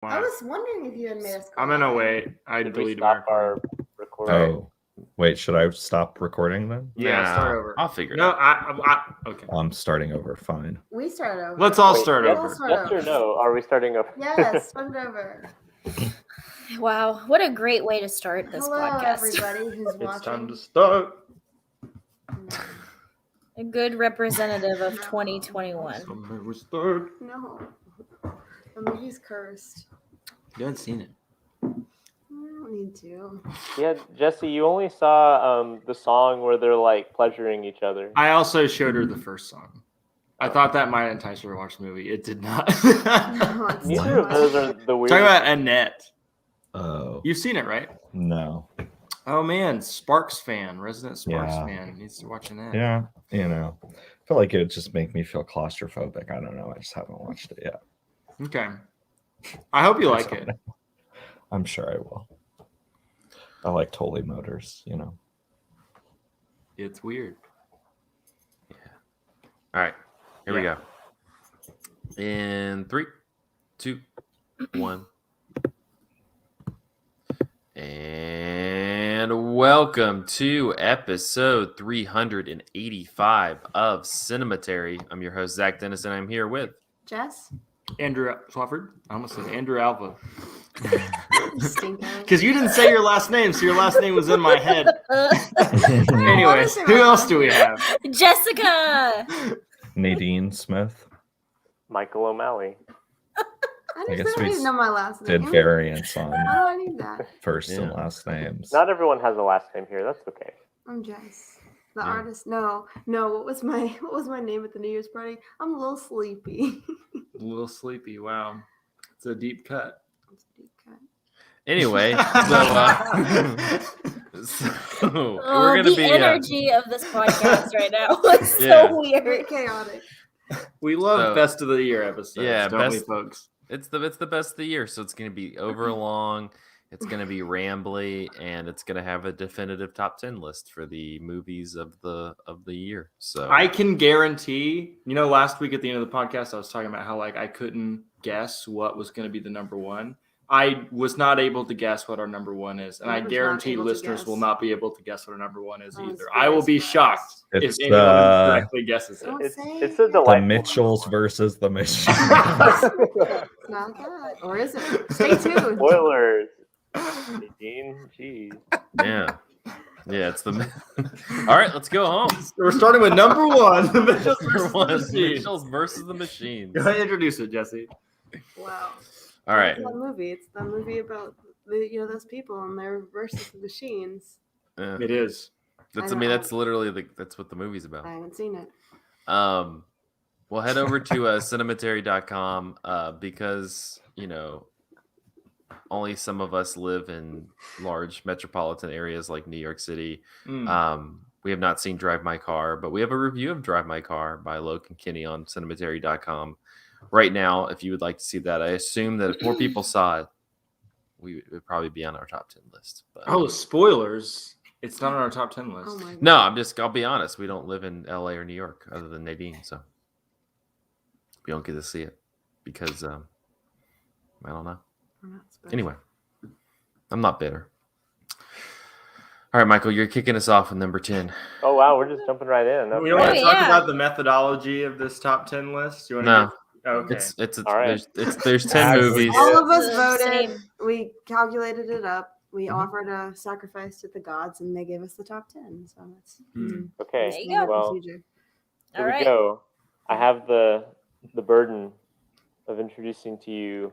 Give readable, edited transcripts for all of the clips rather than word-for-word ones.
I was wondering if you had made us. I'm gonna wait. I deleted my our recording. Oh, wait. Should I stop recording then? Yeah, start over. I'll figure it out. Okay. I'm starting over. Fine. We start over. Let's all start yes, over. Yes or no? Are we starting over? Yes, start over. Wow, what a great way to start this Hello, podcast. everybody who's watching. It's time to start. A good representative of 2021. No. The movie's cursed. You haven't seen it. I don't need to. Yeah, Jesse, you only saw the song where they're like pleasuring each other. I also showed her the first song. I thought that might entice her to watch the movie. It did not. No, it's Neither of those are the weirdest. Talking about Annette. Oh. You've seen it, right? No. Oh man, Sparks fan, resident Sparks Yeah. fan needs to watch Annette. Yeah. You know, I feel like it would just make me feel claustrophobic. I don't know. I just haven't watched it yet. Okay. I hope you like it. I'm sure I will. I like Tolly Motors, you know. It's weird. All right, here we go. In 3, 2, 1. And welcome to episode 385 of Cinematary. I'm your host, Zach Dennis, and I'm here with Jess? Andrew Swafford. I almost said Andrew Alva. Stinker. Because you didn't say your last name, so your last name was in my head. Anyways, Honestly, who else do we have? Jessica! Nadine Smith Michael O'Malley. I guess just don't we even know my last did name. variants on How do I need that? first and Yeah. last names. Not everyone has a last name here. That's okay. I'm Jess. The Yeah. artist. No. What was my name at the New Year's party? I'm a little sleepy. A little sleepy. Wow. It's a deep cut. It's a deep cut. Anyway, so we're gonna The be energy of this podcast right now is Yeah. so Very weird. chaotic. We love So- best of the year episodes, Yeah, don't we, best- folks? it's the best of the year, so it's gonna be over long. It's gonna be rambly, and it's gonna have a definitive top 10 list for the movies of the year. So I can guarantee, last week at the end of the podcast, I was talking about how I couldn't guess what was going to be the number one. I was not able to guess what our number one is, and I I was not guarantee able to listeners guess. will not be able to guess what our number one is I was either. very I will be surprised. shocked It's if anyone correctly guesses it. Don't It's say it's a it. delightful. The Mitchells versus the Machines. It's not that. Or is it? Stay tuned. Spoilers. Nadine, geez. yeah, it's the. All right, let's go home. We're starting with number one, the Mitchells Number versus the one, Machines. Mitchells versus the Machines. Go ahead and introduce it, Jesse. Wow. All right. It's that movie. It's the movie about those people and their versus the machines. Yeah. It is. That's I I mean know. that's literally that's what the movie's about. I haven't seen it. Well, head over to cinematary.com because only some of us live in large metropolitan areas like New York City. We have not seen Drive My Car, but we have a review of Drive My Car by Logan Kinney on cinematary.com right now. If you would like to see that, I assume that if more people saw it, we would probably be on our top 10 list. But Oh, spoilers. It's not on our top 10 list. Oh my god. no, I'll be honest. We don't live in LA or New York other than Nadine, so we don't get to see it because I don't know. We're not special. Anyway, I'm not bitter. All right, Michael, you're kicking us off with number 10. Oh wow, we're just jumping right in. We don't want to Oh, talk yeah. about the methodology of this top 10 list. You want No. to okay. It's All right. there's 10 movies. All of us It's the voted. same. We calculated it up. We Mhm. offered a sacrifice to the gods, and they gave us the top 10. So that's Okay. There you go. Well, procedure. here All we right. go. I have the burden of introducing to you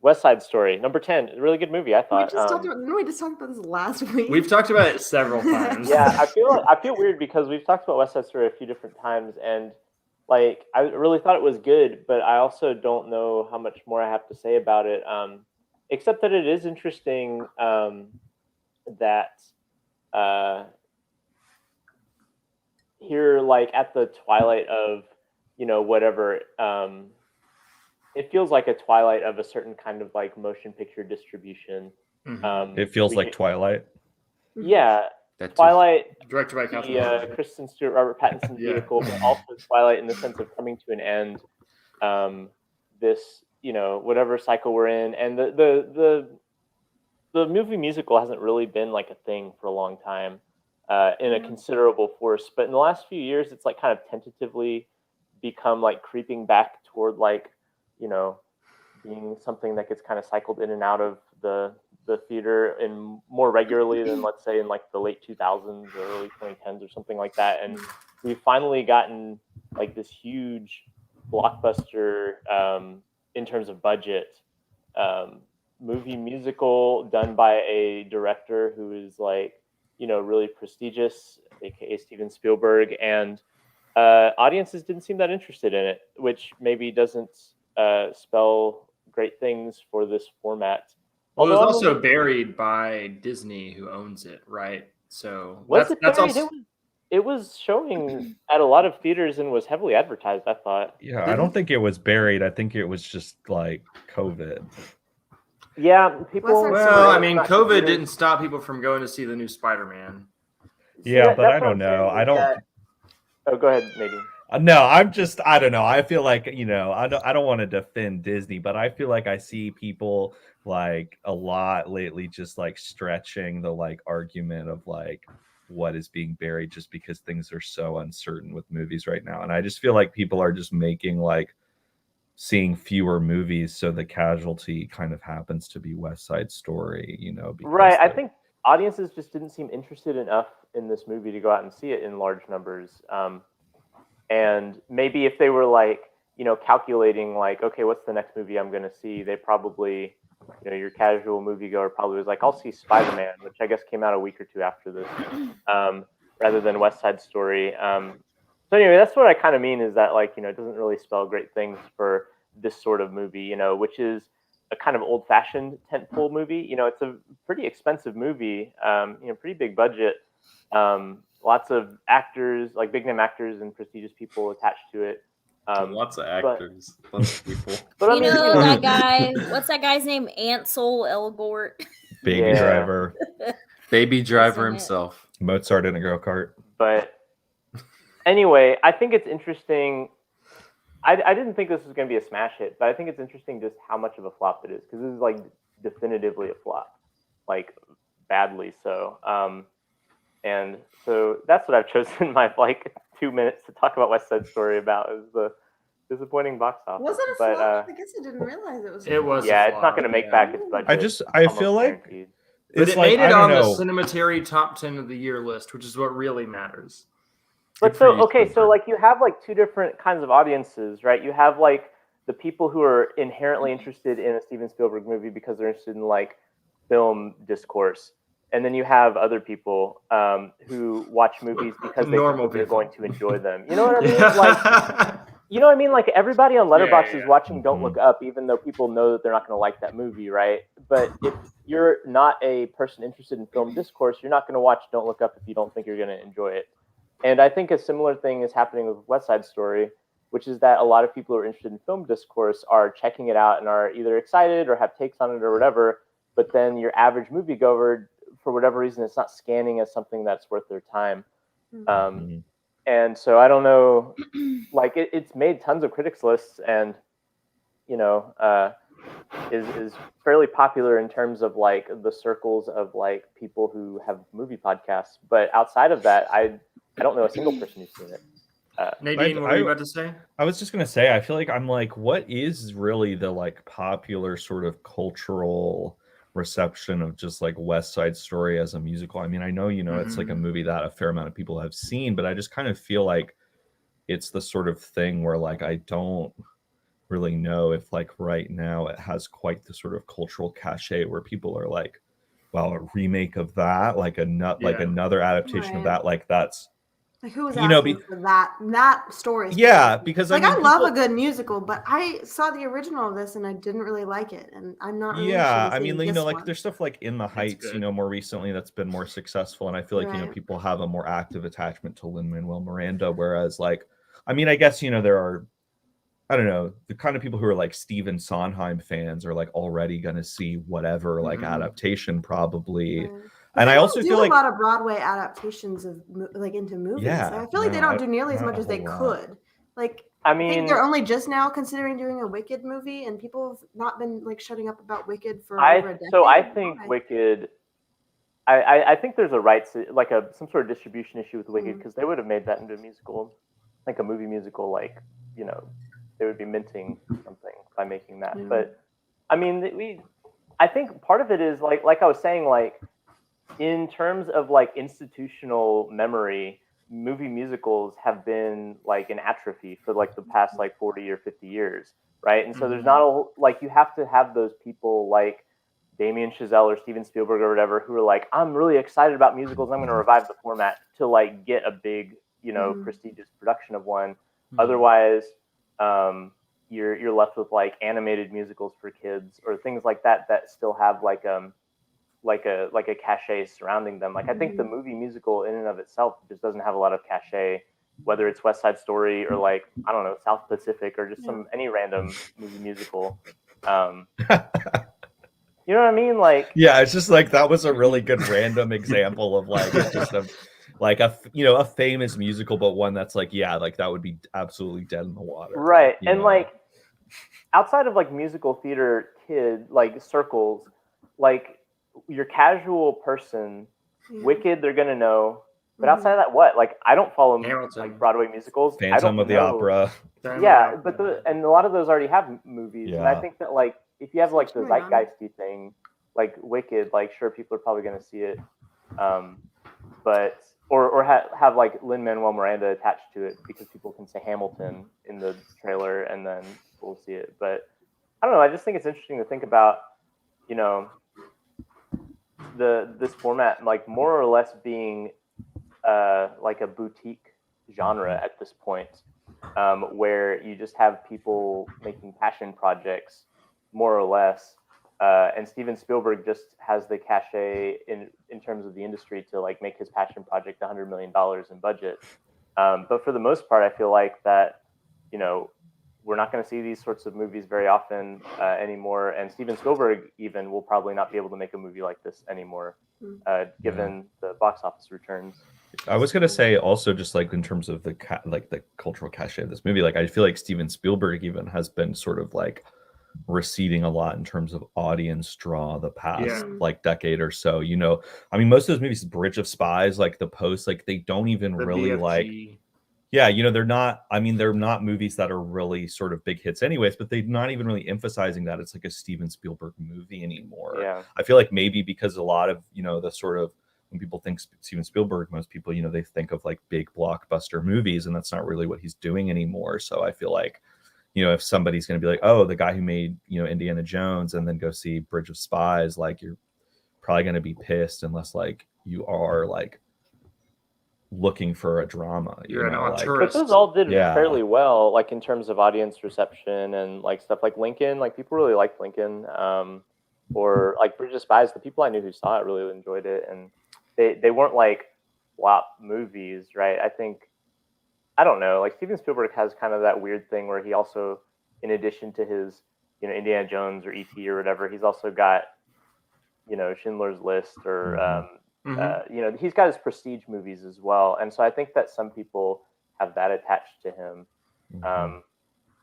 West Side Story, number 10. A really good movie, I We thought. just talked about. Didn't we just talk about this last week? We've talked about it several times. Yeah, I feel weird because we've talked about West Side Story a few different times, and I really thought it was good, but I also don't know how much more I have to say about it, except that it is interesting that here, at the twilight of whatever, it feels like a twilight of a certain kind of motion picture distribution. Mhm. It feels we like get- Twilight. Yeah, That too. Twilight. Directed by Catherine The Hahn. Kristen Stewart, Robert Pattinson Yeah. vehicle, but also Twilight in the sense of coming to an end. This whatever cycle we're in, and the movie musical hasn't really been like a thing for a long time, in a considerable force. But in the last few years, it's like kind of tentatively become like creeping back toward like, being something that gets kind of cycled in and out of the theater and more regularly than, let's say, in like the late 2000s or early 2010s or something like that. And we've finally gotten like this huge blockbuster, in terms of budget, movie musical done by a director who is like, really prestigious, aka Steven Spielberg, and audiences didn't seem that interested in it, which maybe doesn't spell great things for this format. Well, it was Although, also buried by Disney, who owns it, right? So was it that's buried? also It was showing at a lot of theaters and was heavily advertised, I thought. Yeah, I don't think it was buried. I think it was just like COVID. Yeah, people. West Side well. Story. I mean, not COVID theaters. didn't stop people from going to see the new Spider-Man. See, Yeah, but that's I what I'm don't know. saying, I is don't. that- Oh, go ahead, Nadine. No, I don't know. I feel like, I don't want to defend Disney, but I feel like I see people like a lot lately just like stretching the like argument of like what is being buried just because things are so uncertain with movies right now. And I just feel like people are just making like seeing fewer movies, so the casualty kind of happens to be West Side Story, because Right, I like, think audiences just didn't seem interested enough in this movie to go out and see it in large numbers. And maybe if they were like, calculating like, okay, what's the next movie I'm going to see? They probably, your casual moviegoer probably was like, I'll see Spider-Man, which I guess came out a week or two after this, rather than West Side Story. So anyway, that's what I kind of mean, is that like, it doesn't really spell great things for this sort of movie, which is a kind of old-fashioned tentpole movie. It's a pretty expensive movie, pretty big budget. Lots of actors, like big name actors and prestigious people attached to it. Lots of actors, lots of people. But I You mean, know that guy? What's that guy's name? Ansel Elgort. Baby Yeah. Driver, Baby Driver Isn't it? himself. Mozart in a go-kart. But anyway, I think it's interesting. I didn't think this was going to be a smash hit, but I think it's interesting just how much of a flop it is, because this is like definitively a flop, like badly so. And so that's what I've chosen my like 2 minutes to talk about West Side Story about, is the disappointing box office. Was it a But flop? I guess I didn't realize it was. It was a yeah, it's flop, not going to make yeah. back its budget. I almost feel like guaranteed. But it's it like, made I it don't on the know. Cinematary top 10 of the year list, which is what really matters. But Good so, for you, okay, so Spielberg. like you have like two different kinds of audiences, right? You have like the people who are inherently interested in a Steven Spielberg movie because they're interested in like film discourse. And then you have other people who watch movies because they Normal think that they're people. going to enjoy them. You know what I mean? Like, you know what I mean? Like everybody on Letterboxd yeah. is watching Don't Mhm. Look Up, even though people know that they're not going to like that movie, right? But if you're not a person interested in film discourse, you're not going to watch Don't Look Up if you don't think you're going to enjoy it. And I think a similar thing is happening with West Side Story, which is that a lot of people who are interested in film discourse are checking it out and are either excited or have takes on it or whatever. But then your average moviegoer, for whatever reason, it's not scanning as something that's worth their time. Mhm. And so I don't know, like it's made tons of critics lists, and is fairly popular in terms of like the circles of like people who have movie podcasts. But outside of that, I don't know a single person who's seen it. Nadine, what were you about to say? I was just gonna say, I feel like I'm like, what is really the like popular sort of cultural reception of just like West Side Story as a musical? I mean, I know, it's like a movie that a fair amount of people have seen, but I just kind of feel like it's the sort of thing where like I don't really know if like right now it has quite the sort of cultural cachet where people are like, wow, a remake of that, like like Yeah. another adaptation of Right. that, like that's Like who was You know, asking for that story? Yeah, specifically? because, like I mean, love people- a good musical, but I saw the original of this and I didn't really like it, and I'm not really Yeah, interested I in mean, seeing this like one. there's stuff like In the Heights, good. more recently that's been more successful, and I feel like Right. people have a more active attachment to Lin-Manuel Miranda, whereas like, I mean, I guess there are, I don't know, the kind of people who are like Stephen Sondheim fans are like already gonna see whatever like Mhm. adaptation probably, Right. But and they I don't also do feel a like lot of Broadway adaptations of like into movies. Yeah, I feel like they no, don't do nearly as not much a as they whole lot. could. Like, I I think mean, they're only just now considering doing a Wicked movie, and people have not been like shutting up about Wicked for over a decade. so I think Why? Wicked. I think there's a rights like some sort of distribution issue with Wicked Mhm. because they would have made that into a musical, like a movie musical. Like they would be minting something by making that. Yeah. But I mean, I think part of it is like I was saying, like in terms of like institutional memory, movie musicals have been like an atrophy for like the past like 40 or 50 years, right? And so there's not a like you have to have those people like Damien Chazelle or Steven Spielberg or whatever who are like, I'm really excited about musicals. I'm going to revive the format to like get a big, prestigious production of one. Otherwise, you're left with like animated musicals for kids or things like that that still have like a cachet surrounding them. Like I think the movie musical in and of itself just doesn't have a lot of cachet, whether it's West Side Story or like I don't know South Pacific or just any random movie musical. You know what I mean? Like Yeah, it's just like that was a really good random example of like it's just a like a famous musical, but one that's like like that would be absolutely dead in the water. Right. Like, and like outside of like musical theater kid like circles, like your casual person, Wicked, they're gonna know. But outside of that, what? Like I don't follow Hamilton. like Broadway musicals. I Phantom don't of the know. Opera. Yeah, but and a lot of those already have movies, and I Yeah. think that like if you have like the Right on. zeitgeisty thing, like Wicked, like sure people are probably gonna see it, but or have like Lin-Manuel Miranda attached to it because people can say Hamilton in the trailer and then people will see it. But I don't know. I just think it's interesting to think about, this format like more or less being like a boutique genre at this point, where you just have people making passion projects, more or less. And Steven Spielberg just has the cachet in terms of the industry to like make his passion project $100 million in budget. But for the most part, I feel like that, we're not going to see these sorts of movies very often anymore. And Steven Spielberg even will probably not be able to make a movie like this anymore, given the box office returns. I was gonna say also just like in terms of the the cultural cachet of this movie, like I feel like Steven Spielberg even has been sort of like receding a lot in terms of audience draw the past like decade or so. I mean, most of those movies, Bridge of Spies, like The Post, like they don't even really BFG. like. Yeah, they're not. I mean, they're not movies that are really sort of big hits, anyways. But they're not even really emphasizing that it's like a Steven Spielberg movie anymore. Yeah. I feel like maybe because a lot of the sort of when people think Steven Spielberg, most people they think of like big blockbuster movies, and that's not really what he's doing anymore. So I feel like if somebody's going to be like, oh, the guy who made Indiana Jones, and then go see Bridge of Spies, like you're probably going to be pissed unless like you are like looking for a drama. You're an like, tourist. But those all did Yeah. fairly well, like in terms of audience reception and like stuff like Lincoln. Like people really liked Lincoln, or like Bridge of Spies. The people I knew who saw it really enjoyed it, and they weren't like flop movies, right? I don't know. Like Steven Spielberg has kind of that weird thing where he also, in addition to his Indiana Jones or E.T. or whatever, he's also got Schindler's List or he's got his prestige movies as well, and so I think that some people have that attached to him.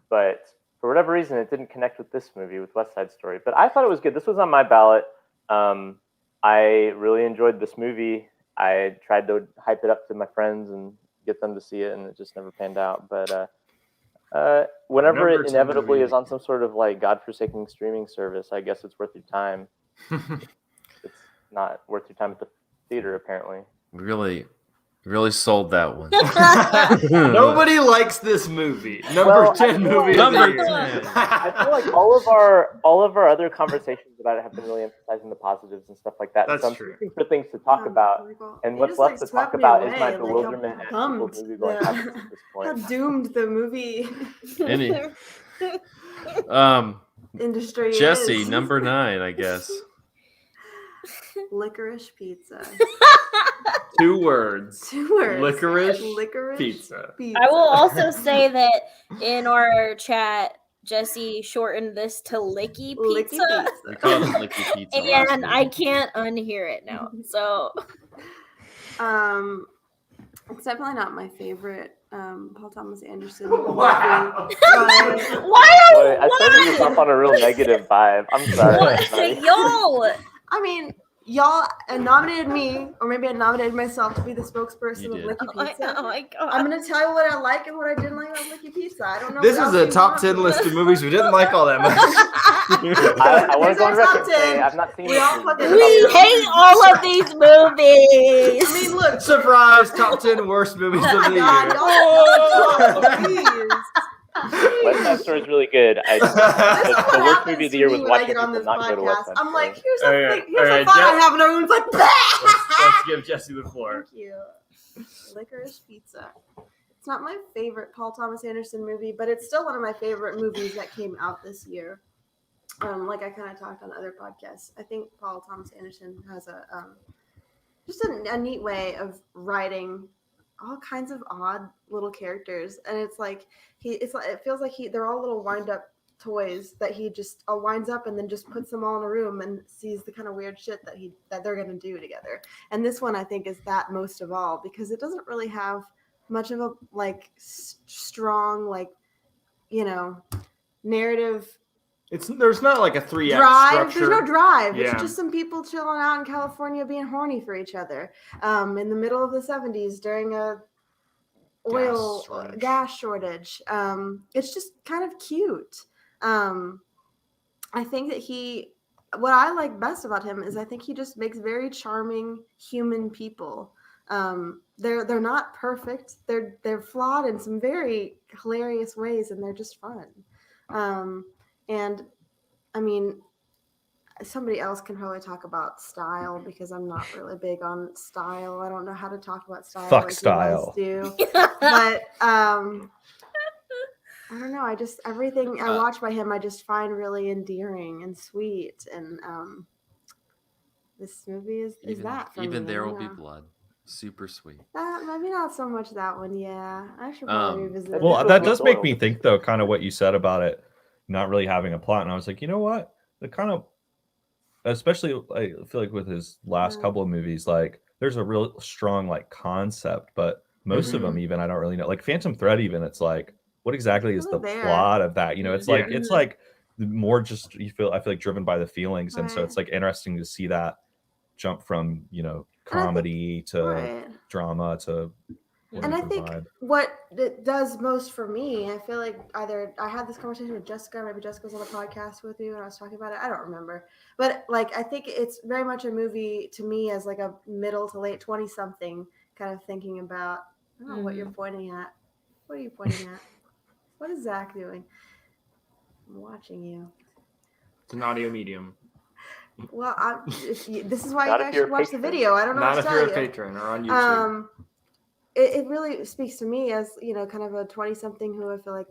But for whatever reason, it didn't connect with this movie, with West Side Story. But I thought it was good. This was on my ballot. I really enjoyed this movie. I tried to hype it up to my friends and get them to see it, and it just never panned out. But whenever it inevitably is on some sort of like godforsaken streaming service, I guess it's worth your time. It's not worth your time at the theater, apparently. Really sold that one. Nobody likes this movie. Number 10 movie. Number of the year. 10. I feel like all of our other conversations about it have been really emphasizing the positives and stuff like that. That's so I'm true. searching for things to talk about, and It what's just, left to swept talk me about is away, my like, how bewilderment at bummed people's movie going habits at this how point. doomed the movie industry Jessy, is. number 9, I guess. Licorice pizza. 2 words. 2 words. Licorice pizza. I will also say that in our chat, Jessy shortened this to Licky Pizza. We call it Licky Pizza. last And week. I can't unhear it now. So It's definitely not my favorite Paul Thomas Anderson. Wow. movie. Boy, I started this off on a real negative vibe. I'm sorry. everybody. Yo, I mean, y'all nominated me, or maybe I nominated myself to be the spokesperson You of did. Licky oh Pizza. my god. I'm gonna tell you what I like and what I didn't like about Licky Pizza. I don't know. This what is else a you top want 10 from list me. of movies we didn't like all that much. I want Here's to go on our record top and say 10. I've not seen We this all movie. put but the- We it's- hate all of these movies. I mean, look. Surprise! Top 10 worst movies of the God, year. y'all, please. West Side Story is really good. This is the what worst happens movie of the to year me was when I watching get on people this not go to West podcast. Side I'm like, Story. here's a Alright, thing, here's a alright, thought I Jeff- have, and everyone's like, Let's give Jesse the floor. Thank you. Licorice Pizza. It's not my favorite Paul Thomas Anderson movie, but it's still one of my favorite movies that came out this year. Like I kind of talked on other podcasts. I think Paul Thomas Anderson has just a neat way of writing all kinds of odd little characters, and it's like it feels like they're all little wind up toys that he just winds up and then just puts them all in a room and sees the kind of weird shit that they're gonna do together. And this one I think is that most of all because it doesn't really have much of a strong narrative There's not like a 3-act drive. structure. There's no drive. Yeah. It's just some people chilling out in California being horny for each other in the middle of the 70s during a gas shortage. It's just kind of cute. I think that what I like best about him is I think he just makes very charming human people. They're not perfect. They're flawed in some very hilarious ways, and they're just fun. And I mean, somebody else can probably talk about style because I'm not really big on style. I don't know how to talk about style. Fuck like style. You guys do. But I don't know. I just everything I watch by him, I just find really endearing and sweet. And this movie is that for even me. There Will Be Blood. Super sweet. Maybe not so much that one. Yeah, I should probably revisit it. Well, Well, that Will does Be make Doyle. me think, though, kind of what you said about it not really having a plot. And I was like, you know what? The kind of, especially I feel like with his last couple of movies, like there's a real strong like concept, but most of them even I don't really know. Like Phantom Thread, even it's like, what exactly is the plot of that? You know, it's like it's like more just I feel like driven by the feelings, and so it's like interesting to see that jump from comedy to drama to. And I think what it does most for me, I feel like either I had this conversation with Jessica, maybe Jessica was on the podcast with you and I was talking about it. I don't remember. But I think it's very much a movie to me as like a middle to late 20-something kind of thinking about, I don't know what you're pointing at. What are you pointing at? What is Zach doing? I'm watching you. It's an audio medium. Well, this is why Not you if guys you're should a watch the patron. video. I don't know Not what if to you're tell a you. patron or on YouTube. It really speaks to me as kind of a 20-something who I feel like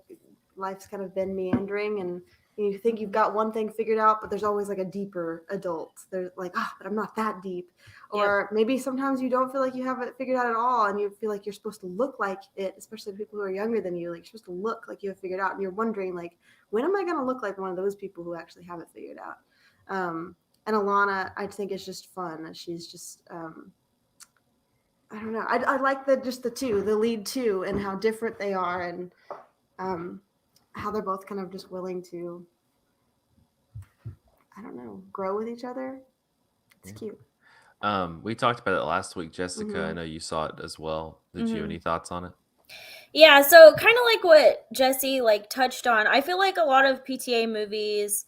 life's kind of been meandering, and you think you've got one thing figured out, but there's always like a deeper adult. There's like, but I'm not that deep. Or maybe sometimes you don't feel like you have it figured out at all, and you feel like you're supposed to look like it, especially people who are younger than you. Like you're supposed to look like you have figured out, and you're wondering like, when am I going to look like one of those people who actually have it figured out? And Alana, I think is just fun. She's just. I don't know. I like the lead two, and how different they are, and how they're both kind of just willing to, I don't know, grow with each other. It's cute. We talked about it last week, Jessica. I know you saw it as well. Did you have any thoughts on it? Yeah, so kind of like what Jessy touched on. I feel like a lot of PTA movies,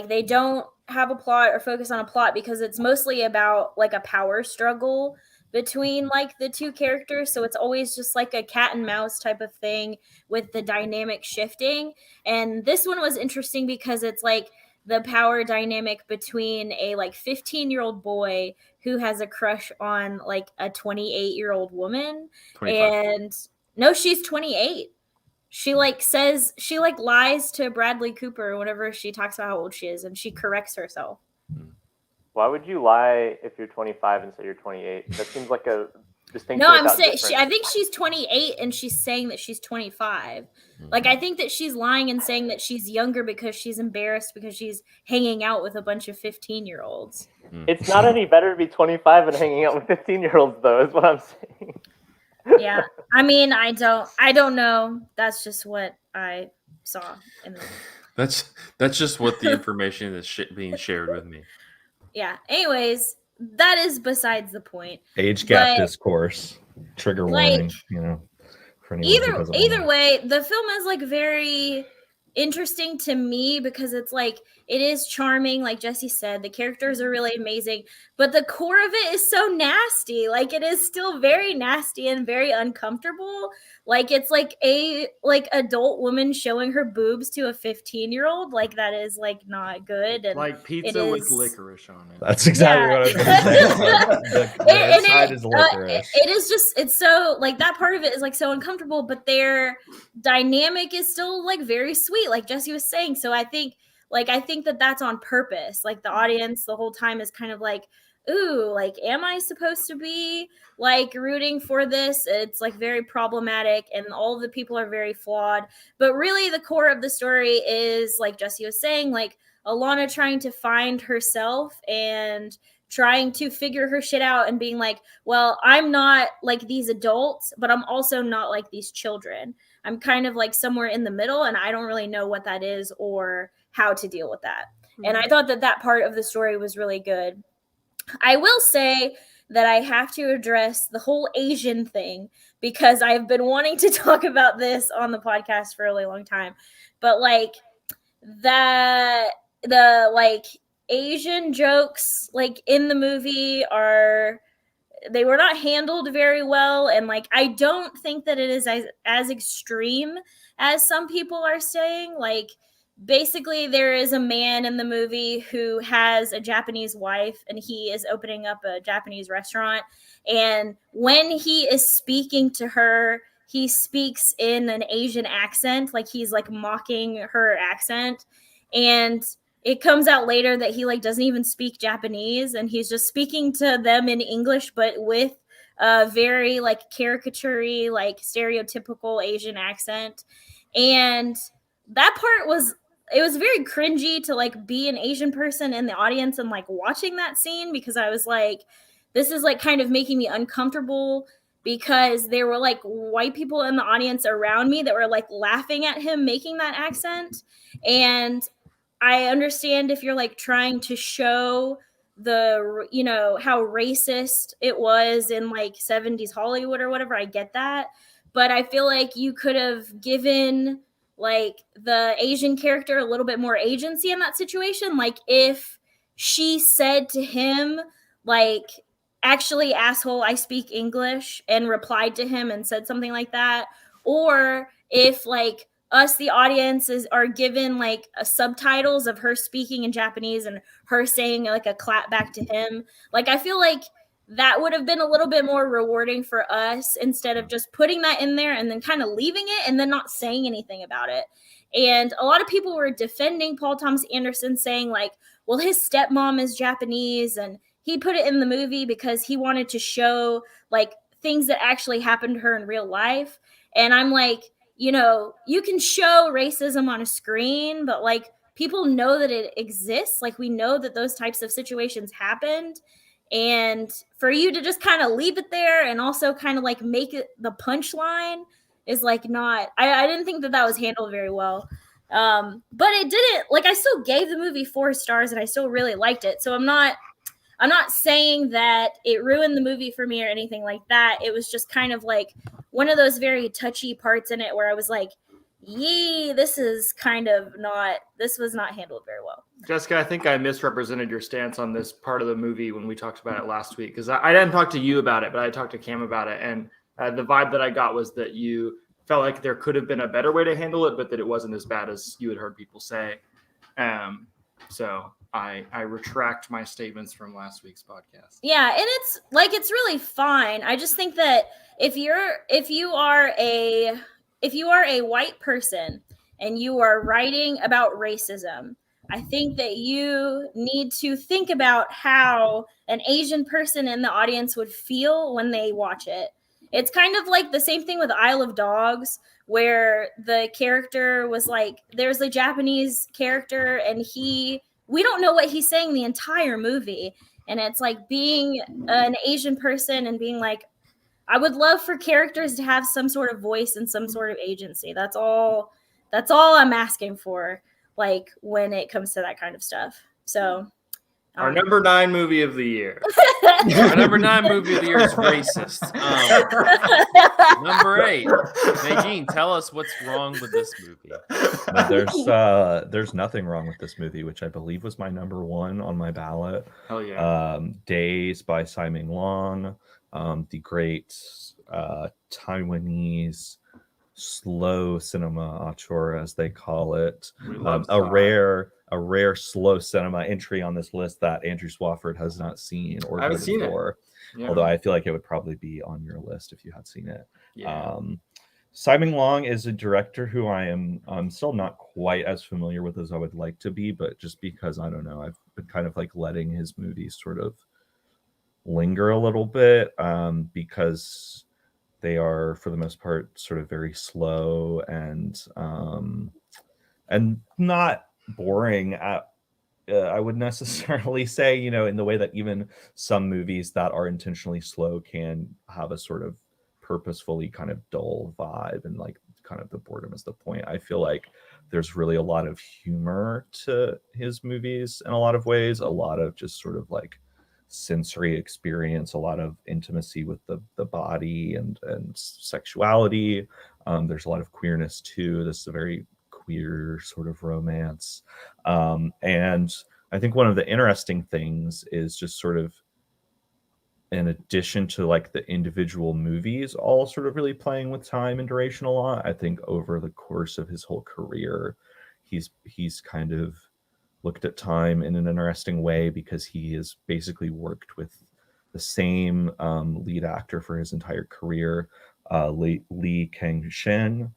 they don't have a plot or focus on a plot because it's mostly about a power struggle between the two characters. So it's always just a cat and mouse type of thing with the dynamic shifting. And this one was interesting because it's the power dynamic between a 15-year-old boy who has a crush on a 28-year-old woman. 25. And no, she's 28. She says she lies to Bradley Cooper whenever she talks about how old she is, and she corrects herself. Why would you lie if you're 25 and say you're 28? That seems like a distinction. No, I'm without saying difference. I think she's 28 and she's saying that she's 25. I think that she's lying and saying that she's younger because she's embarrassed because she's hanging out with a bunch of 15-year-olds. It's not any better to be 25 and hanging out with 15-year-olds, though, is what I'm saying. Yeah. I mean, I don't know. That's just what I saw in the movie. That's just what the information is being shared with me. Yeah. Anyways, that is besides the point. Age gap But discourse. Trigger like warning, for anyone who doesn't either know. way, the film is like very interesting to me because it's like it is charming, like Jessy said. The characters are really amazing, but the core of it is so nasty. Like it is still very nasty and very uncomfortable. Like it's like a adult woman showing her boobs to a 15-year-old. Like that is like not good. And Like it pizza with is licorice on it. That's exactly what I was going to say. The inside is licorice. It is just, it's so like that part of it is like so uncomfortable, but their dynamic is still like very sweet, like Jessy was saying. So I think that that's on purpose. Like the audience the whole time is kind of like, ooh, like am I supposed to be like rooting for this? It's like very problematic, and all of the people are very flawed. But really, the core of the story is like Jessy was saying, like Alana trying to find herself and trying to figure her shit out and being like, well, I'm not like these adults, but I'm also not like these children. I'm kind of like somewhere in the middle, and I don't really know what that is or how to deal with that. And I thought that that part of the story was really good. I will say that I have to address the whole Asian thing because I've been wanting to talk about this on the podcast for a really long time. But like that, the like Asian jokes like in the movie they were not handled very well, and like I don't think that it is as extreme as some people are saying. Like basically there is a man in the movie who has a Japanese wife, and he is opening up a Japanese restaurant, and when he is speaking to her, he speaks in an Asian accent, like he's like mocking her accent. And it comes out later that he like doesn't even speak Japanese, and he's just speaking to them in English, but with a very like caricature-y, like stereotypical Asian accent. And that part was, it was very cringy to like be an Asian person in the audience and like watching that scene, because I was like, this is like kind of making me uncomfortable, because there were like white people in the audience around me that were like laughing at him making that accent. And I understand if you're like trying to show the, you know, how racist it was in like 70s Hollywood or whatever. I get that. But I feel like you could have given like the Asian character a little bit more agency in that situation. Like if she said to him, like, actually, asshole, I speak English, and replied to him and said something like that. Or if like us, the audiences, are given like subtitles of her speaking in Japanese and her saying like a clap back to him. Like I feel like that would have been a little bit more rewarding for us, instead of just putting that in there and then kind of leaving it and then not saying anything about it. And a lot of people were defending Paul Thomas Anderson, saying like, well, his stepmom is Japanese and he put it in the movie because he wanted to show like things that actually happened to her in real life. And I'm like, you know, you can show racism on a screen, but like people know that it exists. Like we know that those types of situations happened. And for you to just kind of leave it there and also kind of like make it the punchline is like not, I didn't think that that was handled very well. But it didn't, like I still gave the movie 4 stars and I still really liked it. So I'm not saying that it ruined the movie for me or anything like that. It was just kind of like one of those very touchy parts in it where I was like, yee, this was not handled very well. Jessica, I think I misrepresented your stance on this part of the movie when we talked about it last week, because I didn't talk to you about it, but I talked to Cam about it. And the vibe that I got was that you felt like there could have been a better way to handle it, but that it wasn't as bad as you had heard people say. So I retract my statements from last week's podcast. Yeah, and it's like it's really fine. I just think that if you are a white person and you are writing about racism, I think that you need to think about how an Asian person in the audience would feel when they watch it. It's kind of like the same thing with Isle of Dogs, where the character was like, there's a Japanese character and we don't know what he's saying the entire movie. And it's like being an Asian person and being like, I would love for characters to have some sort of voice and some sort of agency. That's all I'm asking for, like, when it comes to that kind of stuff. So Our number 9 movie of the year. Our number 9 movie of the year is racist. Number 8, Nadine, tell us what's wrong with this movie. No, there's nothing wrong with this movie, which I believe was my number 1 on my ballot. Hell yeah. Days by Simon Long, the great Taiwanese slow cinema auteur, as they call it. A rare slow cinema entry on this list that Andrew Swafford has not seen or I haven't seen it. Yeah. Although I feel like it would probably be on your list if you had seen it. Yeah. Simon Long is a director who I'm still not quite as familiar with as I would like to be, but just because, I don't know, I've been kind of like letting his movies sort of linger a little bit, because they are, for the most part, sort of very slow and not boring. I would necessarily say, you know, in the way that even some movies that are intentionally slow can have a sort of purposefully kind of dull vibe, and like kind of the boredom is the point. I feel like there's really a lot of humor to his movies in a lot of ways, a lot of just sort of like sensory experience, a lot of intimacy with the body and sexuality. There's a lot of queerness too. This is a very queer sort of romance. And I think one of the interesting things is just sort of, in addition to like the individual movies all sort of really playing with time and duration a lot, I think over the course of his whole career, he's kind of looked at time in an interesting way, because he has basically worked with the same lead actor for his entire career, Lee Kang-shin,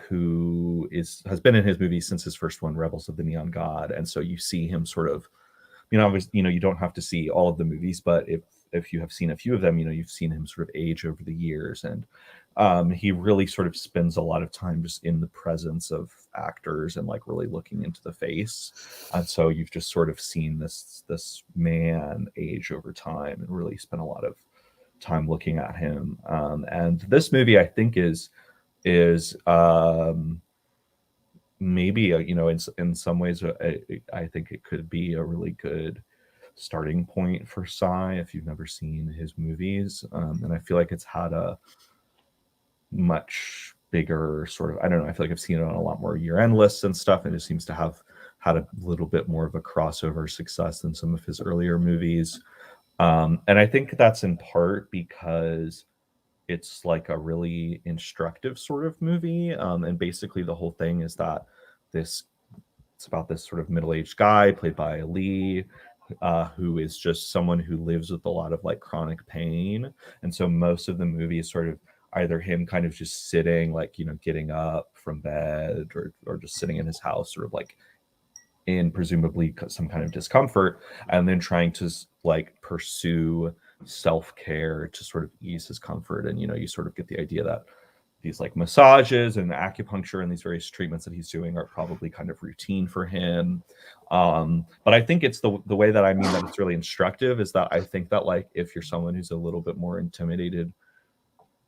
who has been in his movies since his first one, Rebels of the Neon God. And so you see him sort of, you know, you don't have to see all of the movies, but if you have seen a few of them, you know, you've seen him sort of age over the years. And he really sort of spends a lot of time just in the presence of actors and like really looking into the face. And so you've just sort of seen this man age over time and really spent a lot of time looking at him. And this movie, I think, is maybe you know, in some ways, I think it could be a really good starting point for Psy if you've never seen his movies. And I feel like it's had a much bigger sort of, I don't know, I feel like I've seen it on a lot more year-end lists and stuff, and it seems to have had a little bit more of a crossover success than some of his earlier movies. And I think that's in part because it's like a really instructive sort of movie. And basically the whole thing is that it's about this sort of middle-aged guy played by Lee, who is just someone who lives with a lot of like chronic pain. And so most of the movie is sort of either him kind of just sitting, like, you know, getting up from bed, or just sitting in his house, sort of like in presumably some kind of discomfort, and then trying to like pursue self-care to sort of ease his comfort. And, you know, you sort of get the idea that these like massages and acupuncture and these various treatments that he's doing are probably kind of routine for him. But I think it's the way that I mean that it's really instructive is that I think that, like, if you're someone who's a little bit more intimidated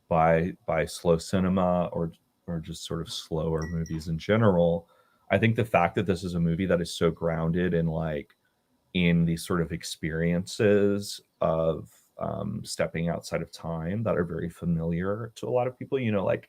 by slow cinema or just sort of slower movies in general, I think the fact that this is a movie that is so grounded in these sort of experiences of stepping outside of time that are very familiar to a lot of people, you know, like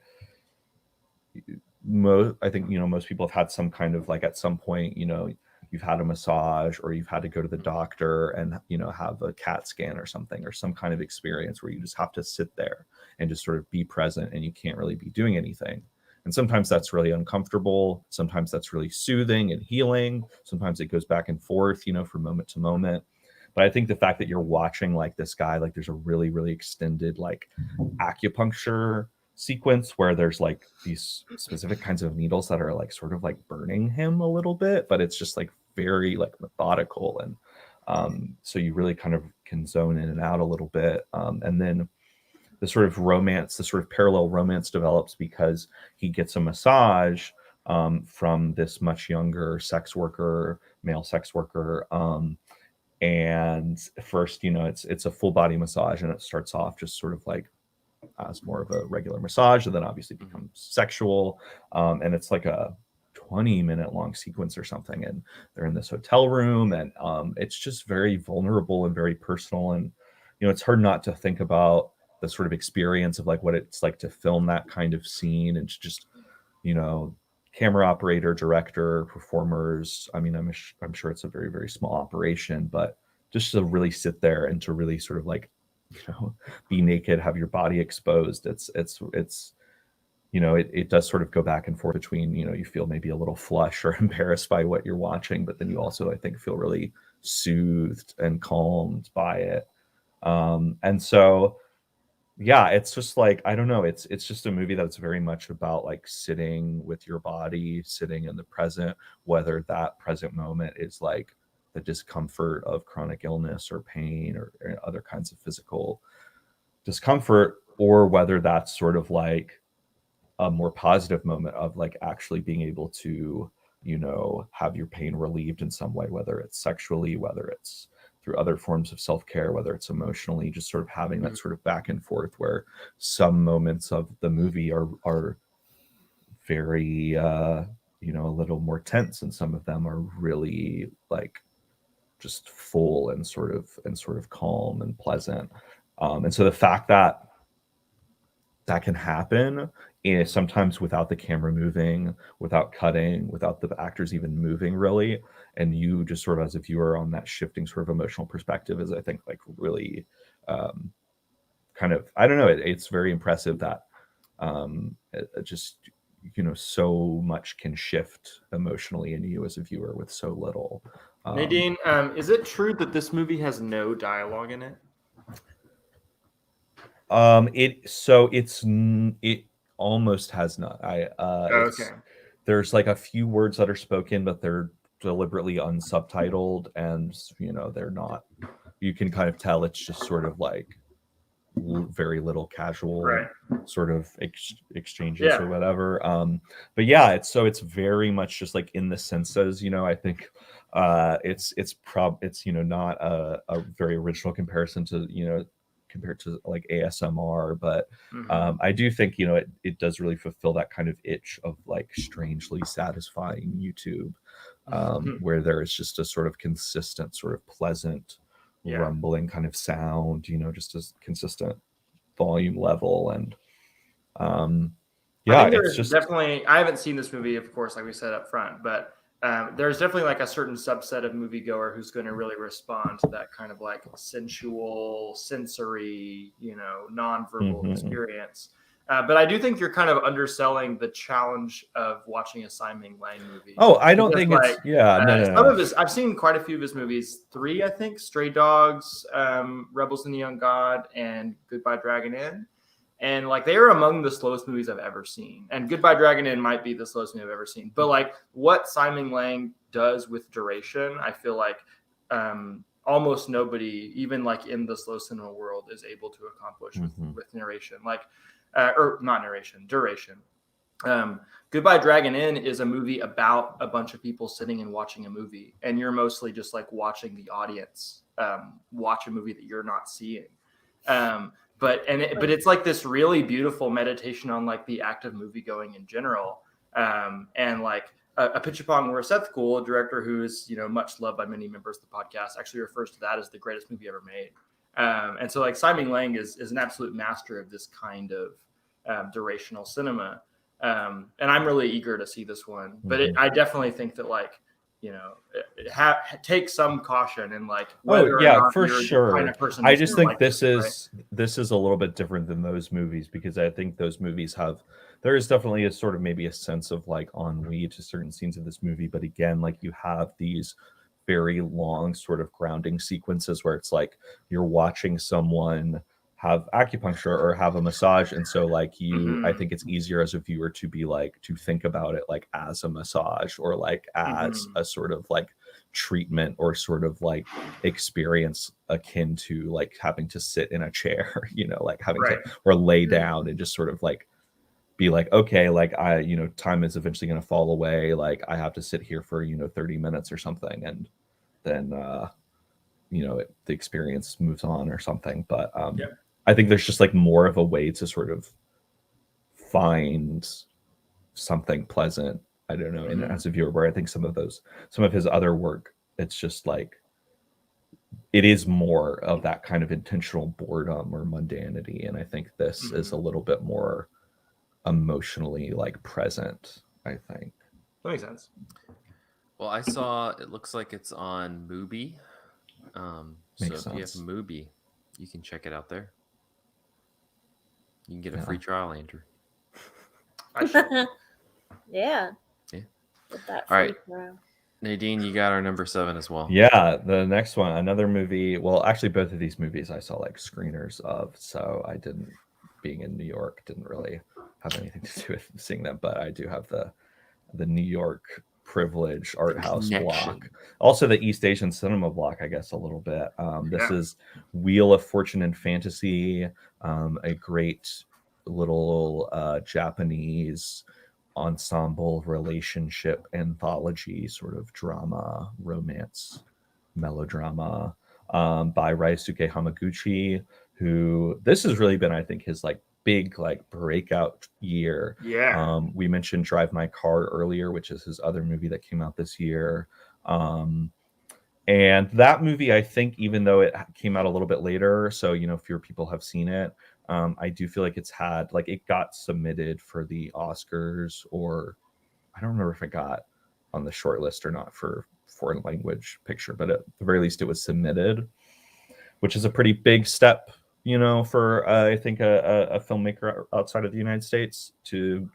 I think, you know, most people have had some kind of, like, at some point, you know, you've had a massage or you've had to go to the doctor and, you know, have a CAT scan or something, or some kind of experience where you just have to sit there and just sort of be present and you can't really be doing anything. And sometimes that's really uncomfortable. Sometimes that's really soothing and healing. Sometimes it goes back and forth, you know, from moment to moment. But I think the fact that you're watching like this guy, like there's a really, really extended like acupuncture sequence where there's like these specific kinds of needles that are like sort of like burning him a little bit, but it's just like very like methodical. And so you really kind of can zone in and out a little bit. And then the sort of romance, the sort of parallel romance develops because he gets a massage from this much younger male sex worker. And first, you know, it's a full body massage, and it starts off just sort of like as more of a regular massage, and then obviously becomes sexual. And it's like a 20-minute long sequence or something, and they're in this hotel room, and it's just very vulnerable and very personal. And it's hard not to think about the sort of experience of like what it's like to film that kind of scene, and just camera operator, director, performers. I mean, I'm sure it's a very, very small operation, but just to really sit there and to really sort of like be naked, have your body exposed, it does sort of go back and forth between, you feel maybe a little flush or embarrassed by what you're watching, but then you also, I think, feel really soothed and calmed by it. And so, yeah, it's just like, I don't know, it's just a movie that's very much about like sitting with your body, sitting in the present, whether that present moment is like the discomfort of chronic illness or pain or other kinds of physical discomfort, or whether that's sort of like a more positive moment of like actually being able to have your pain relieved in some way, whether it's sexually, whether it's through other forms of self-care, whether it's emotionally, just sort of having that sort of back and forth, where some moments of the movie are very a little more tense, and some of them are really like just full and sort of calm and pleasant. And so the fact that can happen is sometimes without the camera moving, without cutting, without the actors even moving really, and you just sort of as a viewer on that shifting sort of emotional perspective, is I think like really kind of, I don't know, it's very impressive that it just so much can shift emotionally in you as a viewer with so little. Nadine, is it true that this movie has no dialogue in it? It almost has not. Okay. There's like a few words that are spoken, but they're deliberately unsubtitled, and they're not. You can kind of tell it's just sort of like very little casual Right. sort of exchanges or whatever. But yeah, it's very much just like in the senses. I think it's not a very original comparison to compared to like ASMR, but I do think it does really fulfill that kind of itch of like strangely satisfying YouTube, where there is just a sort of consistent, sort of pleasant rumbling kind of sound, just a consistent volume level. And I think there's just definitely, I haven't seen this movie, of course, like we said up front, but there's definitely like a certain subset of moviegoer who's going to really respond to that kind of like sensual, sensory, nonverbal experience. But I do think you're kind of underselling the challenge of watching a Simon Lang movie. Oh, I don't think like, it's no. Some of his, I've seen quite a few of his movies. 3, I think: Stray Dogs, Rebels and the Young God, and Goodbye Dragon Inn. And like they are among the slowest movies I've ever seen. And Goodbye Dragon Inn might be the slowest movie I've ever seen. But like what Simon Lang does with duration, I feel like almost nobody, even like in the slow cinema world, is able to accomplish with narration. Like, or not narration, duration. Goodbye Dragon Inn is a movie about a bunch of people sitting and watching a movie, and you're mostly just like watching the audience watch a movie that you're not seeing. But it's like this really beautiful meditation on like the act of movie going in general. And like Apichatpong Weerasethakul, a director who is much loved by many members of the podcast, actually refers to that as the greatest movie ever made. And so like Simon Lang is an absolute master of this kind of durational cinema. And I'm really eager to see this one. But I definitely think that like take some caution in like whether or not for you're sure. the kind of person I just think like this is a little bit different than those movies, because I think those movies there is definitely a sort of maybe a sense of like ennui to certain scenes of this movie, but again, like you have these very long sort of grounding sequences where it's like you're watching someone have acupuncture or have a massage, and so like I think it's easier as a viewer to be like to think about it like as a massage or like as a sort of like treatment or sort of like experience akin to like having to sit in a chair, like having to or lay down and just sort of like be like, okay, like I time is eventually going to fall away, like I have to sit here for 30 minutes or something, and then the experience moves on or something. But I think there's just like more of a way to sort of find something pleasant. I don't know, and as a viewer, where I think some of his other work, it's just like it is more of that kind of intentional boredom or mundanity, and I think this is a little bit more emotionally like present. I think That makes sense. Well, I saw it looks like it's on Mubi. So Makes if you have sense. Mubi, you can check it out there. You can get a Yeah. free trial, Andrew. I should. Yeah. Yeah. With that All free right. trial. Nadine, you got our number 7 as well. Yeah, the next one, another movie. Well, actually, both of these movies I saw like screeners of, so I didn't. Being in New York didn't really have anything to do with seeing them, but I do have the New York privilege art house connection. block, also the East Asian cinema block, I guess a little bit. This Yeah. is Wheel of Fortune and Fantasy, a great little Japanese ensemble relationship anthology sort of drama, romance, melodrama, by Ryosuke Hamaguchi, who this has really been, I think, his like big like breakout year. Yeah. We mentioned Drive My Car earlier, which is his other movie that came out this year. And that movie, I think, even though it came out a little bit later, so fewer people have seen it, I do feel like it's had like it got submitted for the Oscars, or I don't remember if it got on the short list or not for foreign language picture, but at the very least it was submitted, which is a pretty big step, for I think a filmmaker outside of the United States to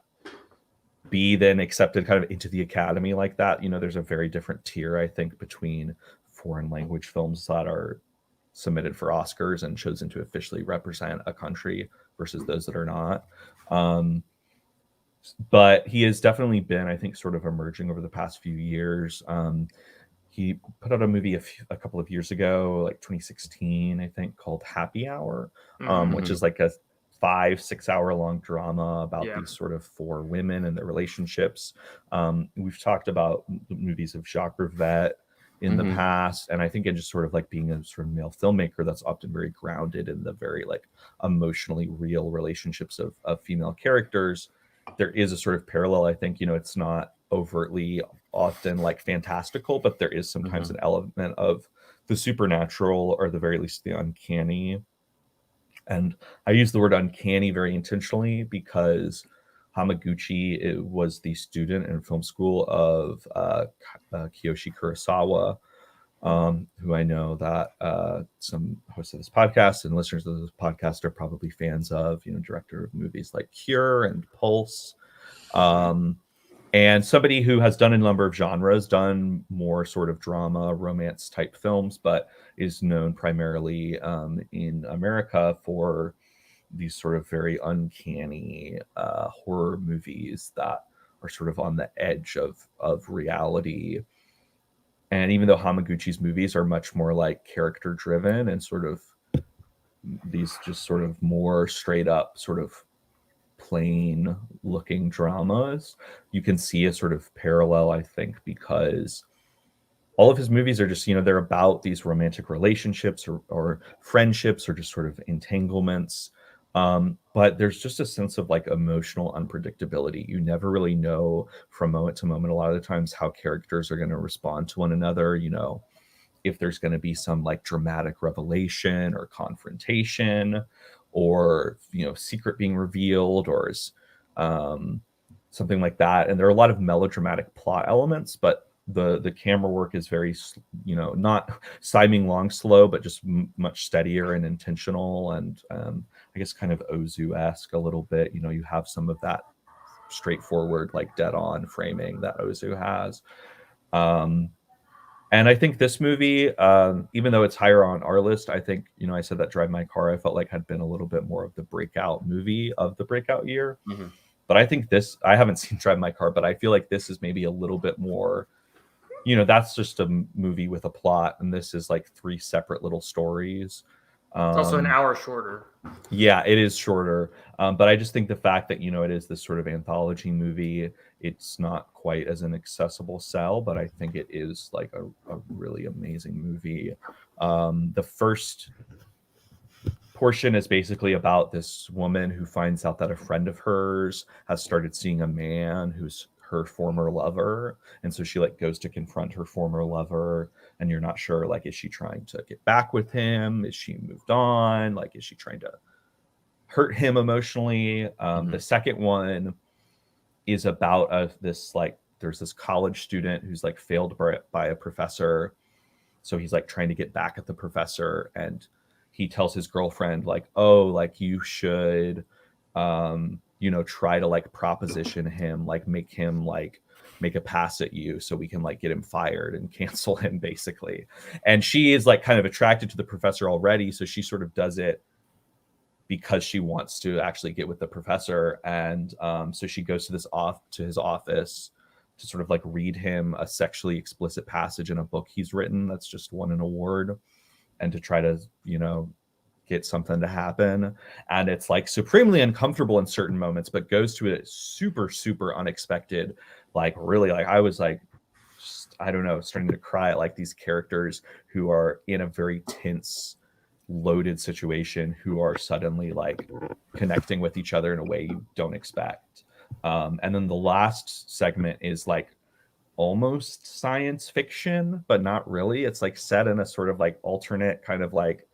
be then accepted kind of into the academy like that. There's a very different tier, I think, between foreign language films that are submitted for Oscars and chosen to officially represent a country versus those that are not. But he has definitely been, I think, sort of emerging over the past few years. He put out a movie a couple of years ago, like 2016, I think, called Happy Hour, which is like a 5-6 hour long drama about these sort of 4 women and their relationships. We've talked about the movies of Jacques Rivette in the past, and I think it just sort of like being a sort of male filmmaker that's often very grounded in the very like emotionally real relationships of female characters. There is a sort of parallel, I think. It's not overtly often like fantastical, but there is sometimes an element of the supernatural, or at the very least the uncanny. And I use the word uncanny very intentionally because Hamaguchi was the student in film school of Kiyoshi Kurosawa, who I know that some hosts of this podcast and listeners of this podcast are probably fans of, director of movies like Cure and Pulse. And somebody who has done a number of genres, done more sort of drama, romance type films, but is known primarily in America for these sort of very uncanny horror movies that are sort of on the edge of reality. And even though Hamaguchi's movies are much more like character driven and sort of these just sort of more straight up sort of plain looking dramas, you can see a sort of parallel, I think, because all of his movies are just, they're about these romantic relationships or friendships or just sort of entanglements. But there's just a sense of like emotional unpredictability. You never really know from moment to moment, a lot of the times, how characters are going to respond to one another, if there's going to be some like dramatic revelation or confrontation, or secret being revealed, or something like that. And there are a lot of melodramatic plot elements, but the camera work is very not Simon Long slow, but just much steadier and intentional, and I guess kind of Ozu-esque a little bit. You have some of that straightforward like dead on framing that Ozu has. And I think this movie, even though it's higher on our list, I think, I said that Drive My Car, I felt like had been a little bit more of the breakout movie of the breakout year. But I think this, I haven't seen Drive My Car, but I feel like this is maybe a little bit more, that's just a movie with a plot. And this is like 3 separate little stories. It's also an hour shorter. Yeah, it is shorter. But I just think the fact that, it is this sort of anthology movie, it's not quite as an accessible sell, but I think it is like a really amazing movie. The first portion is basically about this woman who finds out that a friend of hers has started seeing a man who's her former lover, and so she like goes to confront her former lover, and you're not sure, like, is she trying to get back with him, is she moved on, like, is she trying to hurt him emotionally. The second one is about this, like, there's this college student who's like failed by a professor, so he's like trying to get back at the professor, and he tells his girlfriend, like, oh, like, you should try to like proposition him, like make him like make a pass at you so we can like get him fired and cancel him, basically. And she is like kind of attracted to the professor already, so she sort of does it because she wants to actually get with the professor. And so she goes to his office to sort of like read him a sexually explicit passage in a book he's written that's just won an award, and to try to get something to happen. And it's like supremely uncomfortable in certain moments, but goes to a super, super unexpected, like really, like I was like, just, I don't know, starting to cry at like these characters who are in a very tense, loaded situation, who are suddenly like connecting with each other in a way you don't expect. And then the last segment is like almost science fiction, but not really. It's like set in a sort of like alternate kind of like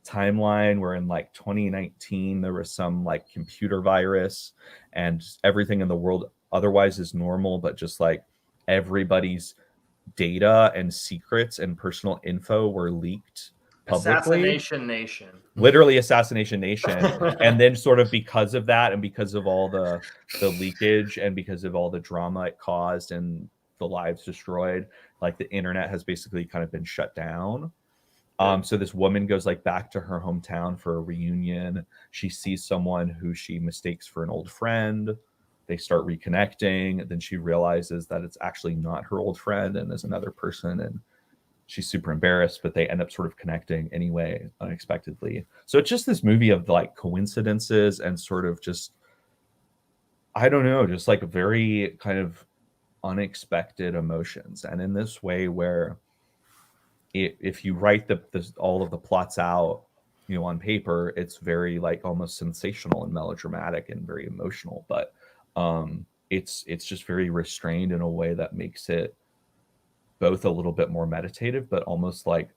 timeline where in like 2019 there was some like computer virus and everything in the world otherwise is normal, but just like everybody's data and secrets and personal info were leaked publicly. Assassination Nation. Literally Assassination Nation. And then sort of because of that, and because of all the leakage, and because of all the drama it caused and the lives destroyed, like the internet has basically kind of been shut down. So this woman goes like back to her hometown for a reunion. She sees someone who she mistakes for an old friend. They start reconnecting. Then she realizes that it's actually not her old friend and is another person. And she's super embarrassed, but they end up sort of connecting anyway, unexpectedly. So it's just this movie of like coincidences and sort of just, I don't know, just like very kind of unexpected emotions. And in this way where if you write all of the plots out, on paper, it's very like almost sensational and melodramatic and very emotional, but it's just very restrained in a way that makes it both a little bit more meditative, but almost like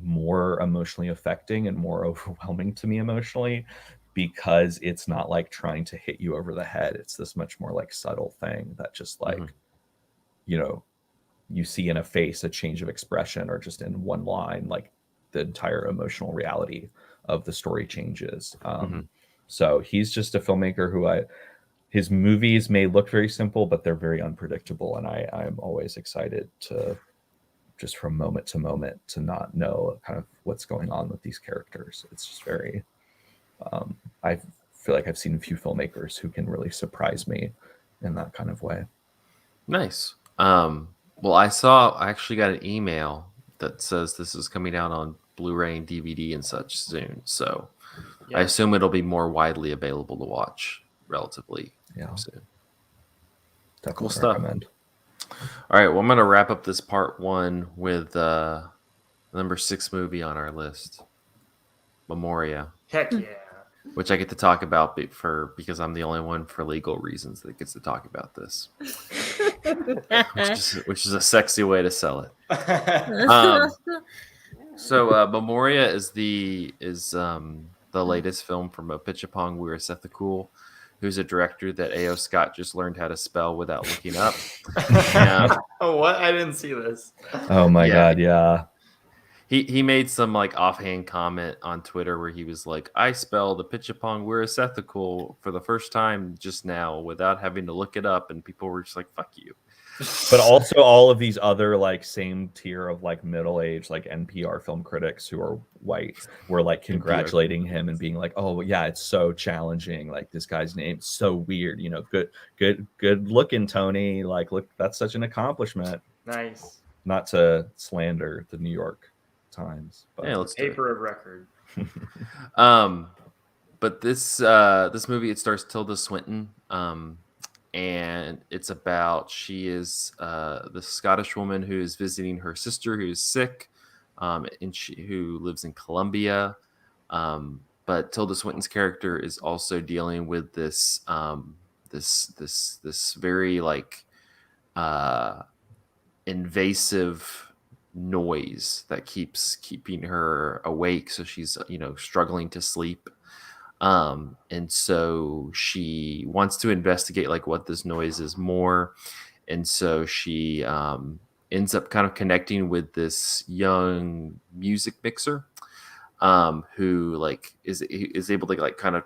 more emotionally affecting and more overwhelming to me emotionally, because it's not like trying to hit you over the head. It's this much more like subtle thing that just like, you see in a face a change of expression, or just in one line, like the entire emotional reality of the story changes. So he's just a filmmaker who his movies may look very simple, but they're very unpredictable. And I'm always excited to just from moment to moment to not know kind of what's going on with these characters. It's just very, I feel like I've seen a few filmmakers who can really surprise me in that kind of way. Nice. Well, I actually got an email that says this is coming out on Blu-ray and DVD and such soon. So I assume it'll be more widely available to watch relatively soon. Definitely cool stuff. Recommend. All right. Well, I'm going to wrap up this part one with number 6 movie on our list, Memoria. Heck yeah. Which I get to talk about because I'm the only one for legal reasons that gets to talk about this. which is a sexy way to sell it. So Memoria is the latest film from Apichatpong Weerasethakul, who's a director that A.O. Scott just learned how to spell without looking up. What? I didn't see this. Oh my God, yeah. He made some like offhand comment on Twitter where he was like, I spelled Apichatpong Weerasethakul for the first time just now without having to look it up, and people were just like, fuck you. But also all of these other like same tier of like middle-aged like NPR film critics who are white were like congratulating him and being like, oh yeah, it's so challenging, like this guy's name's so weird, good looking, Tony, like look, that's such an accomplishment. Nice. Not to slander the New York Times, but yeah, let's paper of record. But this movie, it stars Tilda Swinton, and it's about, she is the Scottish woman who is visiting her sister who's sick, and who lives in Colombia, but Tilda Swinton's character is also dealing with this this very like invasive noise that keeps keeping her awake, so she's struggling to sleep. And so she wants to investigate like what this noise is more, and so she ends up kind of connecting with this young music mixer who like is able to like kind of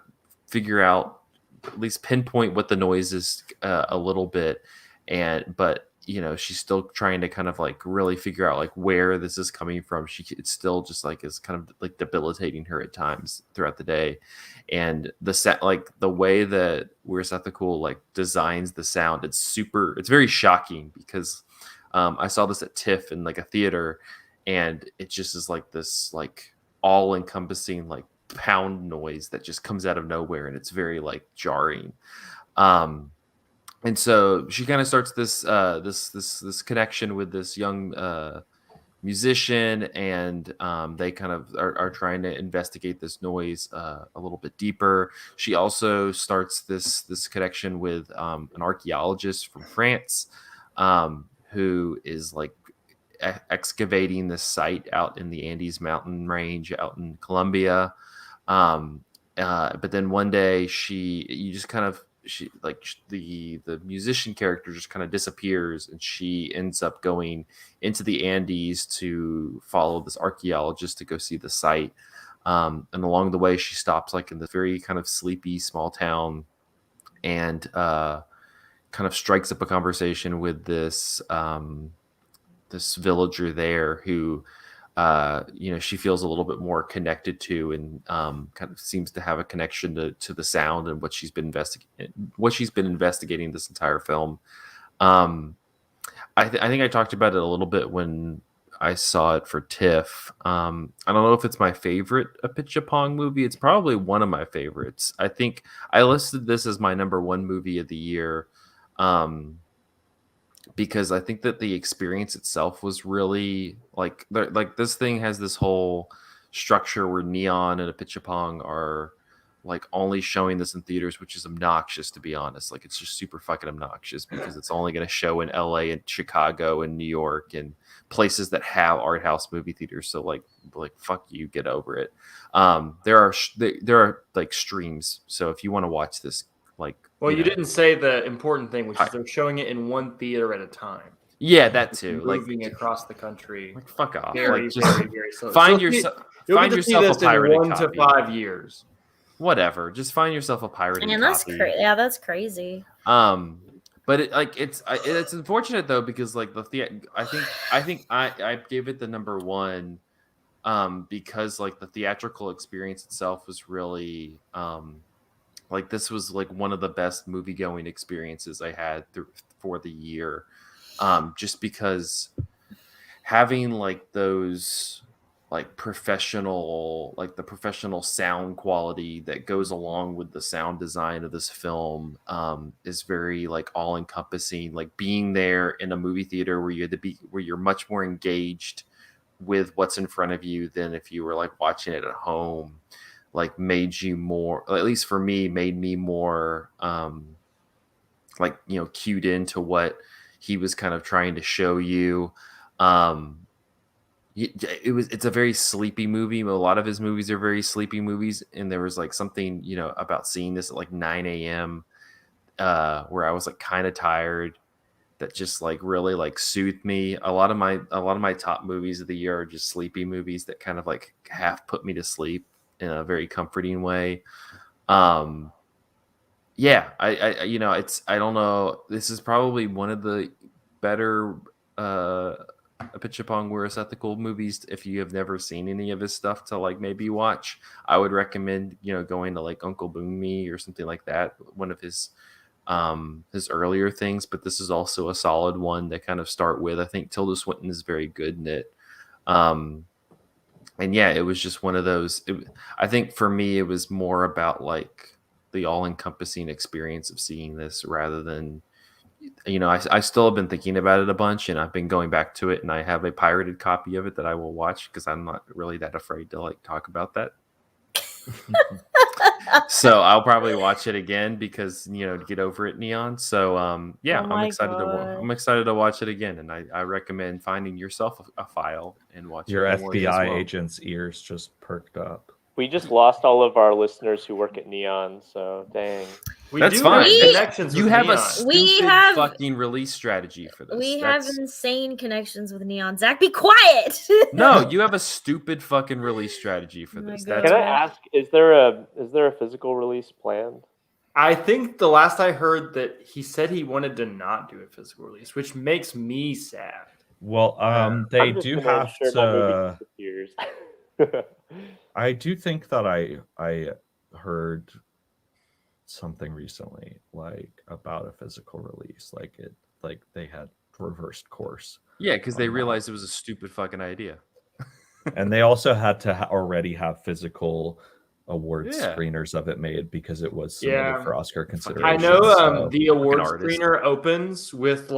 figure out, at least pinpoint what the noise is a little bit, but she's still trying to kind of like really figure out like where this is coming from. It's still just like is kind of like debilitating her at times throughout the day, and the set, like the way that Where's That the Cool like designs the sound, it's very shocking because I saw this at TIFF in like a theater, and it just is like this like all encompassing like pound noise that just comes out of nowhere, and it's very like jarring. And so she kind of starts this this connection with this young musician, and they kind of are trying to investigate this noise a little bit deeper. She also starts this connection with an archaeologist from France who is like excavating this site out in the Andes mountain range out in Colombia. But then one day the musician character just kind of disappears, and she ends up going into the Andes to follow this archaeologist to go see the site. And along the way, she stops like in this very kind of sleepy small town, and kind of strikes up a conversation with this this villager there who she feels a little bit more connected to, and kind of seems to have a connection to the sound and what she's been investigating this entire film. I think I talked about it a little bit when I saw it for TIFF. I don't know if it's my favorite Apichatpong movie. It's probably one of my favorites. I think I listed this as my number one movie of the year. Because I think that the experience itself was really like this thing has this whole structure where Neon and Apichatpong are like only showing this in theaters, which is obnoxious, to be honest. Like it's just super fucking obnoxious because it's only going to show in LA and Chicago and New York and places that have art house movie theaters. So like fuck you, get over it. There are like streams. So if you want to watch this, like, well, you didn't say the important thing, which is they're showing it in one theater at a time. Yeah, that too. Moving across the country. Like fuck off. Very, like, just very slow. find You'll find get to see yourself a this in pirated 1 copy. to 5 years. Whatever. Just find yourself a pirated Man, copy. that's crazy. But it's unfortunate though, because like I think I gave it the number one because like the theatrical experience itself was really like this was like one of the best movie going experiences I had for the year, just because having like those like the professional sound quality that goes along with the sound design of this film is very like all encompassing. Like being there in a movie theater where you're much more engaged with what's in front of you than if you were like watching it at home, like made you more, at least for me, made me more like cued into what he was kind of trying to show you. It's a very sleepy movie. A lot of his movies are very sleepy movies, and there was like something about seeing this at like 9 a.m. Where I was like kind of tired, that just like really like soothed me. A lot of my top movies of the year are just sleepy movies that kind of like half put me to sleep in a very comforting way. Yeah, I don't know. This is probably one of the better Apichatpong Where's That the Cool movies. If you have never seen any of his stuff to like maybe watch, I would recommend going to like Uncle Boom Me or something like that, one of his earlier things. But this is also a solid one to kind of start with. I think Tilda Swinton is very good in it. And yeah, it was just one of those. I think for me, it was more about like the all-encompassing experience of seeing this rather than, I still have been thinking about it a bunch, and I've been going back to it, and I have a pirated copy of it that I will watch because I'm not really that afraid to like talk about that. So I'll probably watch it again because to get over it, Neon. So yeah, Oh I'm my excited God. I'm excited to watch it again, and I recommend finding yourself a file and watching Your Memory as FBI well. agent's ears just perked up. We just lost all of our listeners who work at Neon, so dang. That's do fine. have connections You with have a Neon. stupid fucking release strategy for this. We have insane connections with Neon. Zach, be quiet. No, you have a stupid fucking release strategy for Oh my this. God. Can I ask, is there a physical release planned? I think the last I heard that he said he wanted to not do a physical release, which makes me sad. Well, I'm they just do gonna have ensure my movie to. disappears. I do think that I heard something recently, like about a physical release, like they had reversed course. Yeah, because they on that. realized it was a stupid fucking idea. And they also had to already have physical award Yeah. screeners of it made because it was submitted Yeah. for Oscar I consideration. know so- the award artist. screener opens with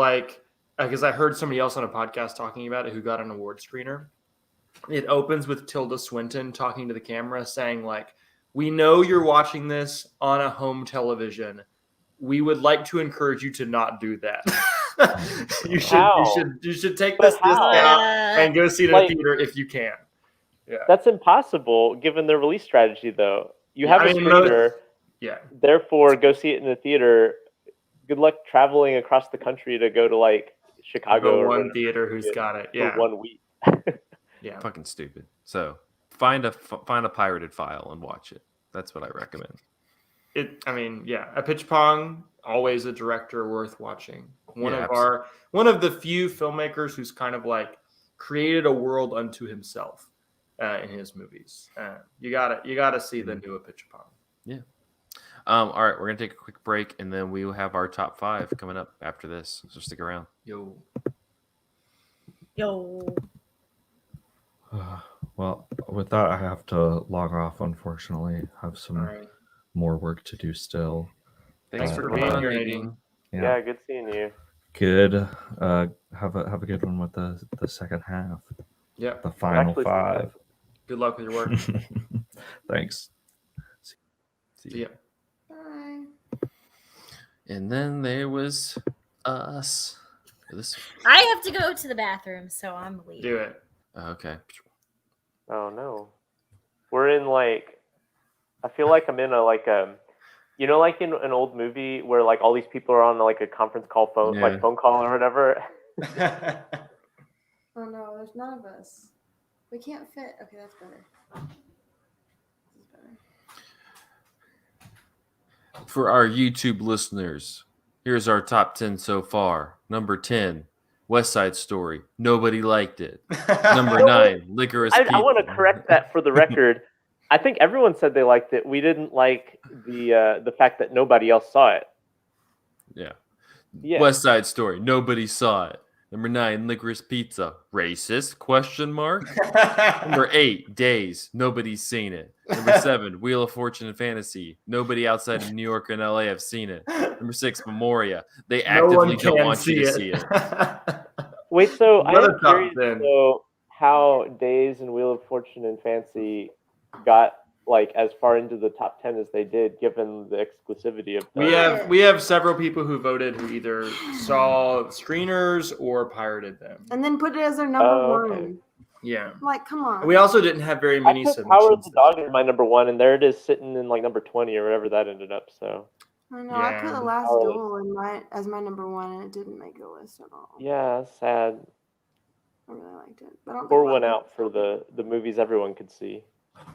because I heard somebody else on a podcast talking about it who got an award screener. It opens with Tilda Swinton talking to the camera saying we know you're watching this on a home television. We would like to encourage you to not do that. you should take But this how? discount and go see it in a theater if you can. Yeah. That's impossible given the release strategy, though. You Yeah, have I a mean, screener, Yeah. therefore go see it in the theater. Good luck traveling across the country to go to Chicago The or one whatever theater who's got it. Yeah. for 1 week. Yeah. Fucking stupid. So find a pirated file and watch it. That's what I recommend. A Pitch Pong, always a director worth watching. One of the few filmmakers who's kind of created a world unto himself in his movies. You gotta see the new A Pitch Pong. Yeah. All right, we're gonna take a quick break and then we will have our top 5 coming up after this. So stick around. Yo. Well, with that, I have to log off. Unfortunately, have some more work to do still. Thanks for being here, Nadine. Yeah, good seeing you. Good. Have a good one with the second half. Yeah. The final 5. Good luck with your work. Thanks. See ya. Bye. And then there was us. I have to go to the bathroom, so I'm leaving. Do it. Okay. Oh no, we're in I feel like I'm in a in an old movie where all these people are on a conference call phone phone call or whatever. Oh no, there's none of us. We can't fit. Okay, that's better. This is better. For our YouTube listeners, here's our top 10 so far. Number 10, West Side Story. Nobody liked it. Number 9, Licorice Pizza. I want to correct that for the record. I think everyone said they liked it. We didn't like the fact that nobody else saw it. Yeah. Yeah. West Side Story. Nobody saw it. Number 9, Licorice Pizza. Racist? Question mark. Number 8, Days. Nobody's seen it. Number 7, Wheel of Fortune and Fantasy. Nobody outside of New York and LA have seen it. Number 6, Memoria. They actively don't want you to see it. Wait, so Another I'm top curious 10. though how Days and Wheel of Fortune and Fantasy got as far into the top 10 as they did, given the exclusivity of them. We have several people who voted who either saw screeners or pirated them. And then put it as their number one. Okay. Yeah. Come on. We also didn't have very many I put submissions. Power of the Dog as my number 1, and there it is sitting in number 20 or whatever that ended up. So I know. I put Yeah. The Last Oh. Duel as my number 1, and it didn't make the list at all. yeah, sad. I really liked it. But I don't Pour think a lot one of out for the movies everyone could see.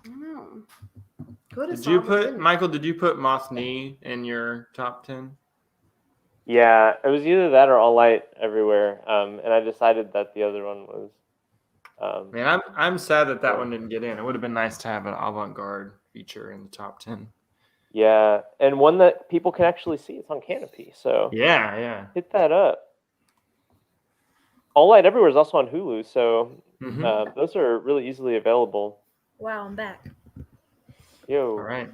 people- I know. Good Did you put Michael? Did you put Moth Knee in your top 10? Yeah, it was either that or All Light Everywhere. And I decided that the other one was. Man, I'm sad that one didn't get in. It would have been nice to have an avant-garde feature in the top 10. Yeah, and one that people can actually see. It's on Canopy, so Yeah. hit that up. All Light Everywhere is also on Hulu, so Mhm. those are really easily available. Wow, I'm back. Yo, All right.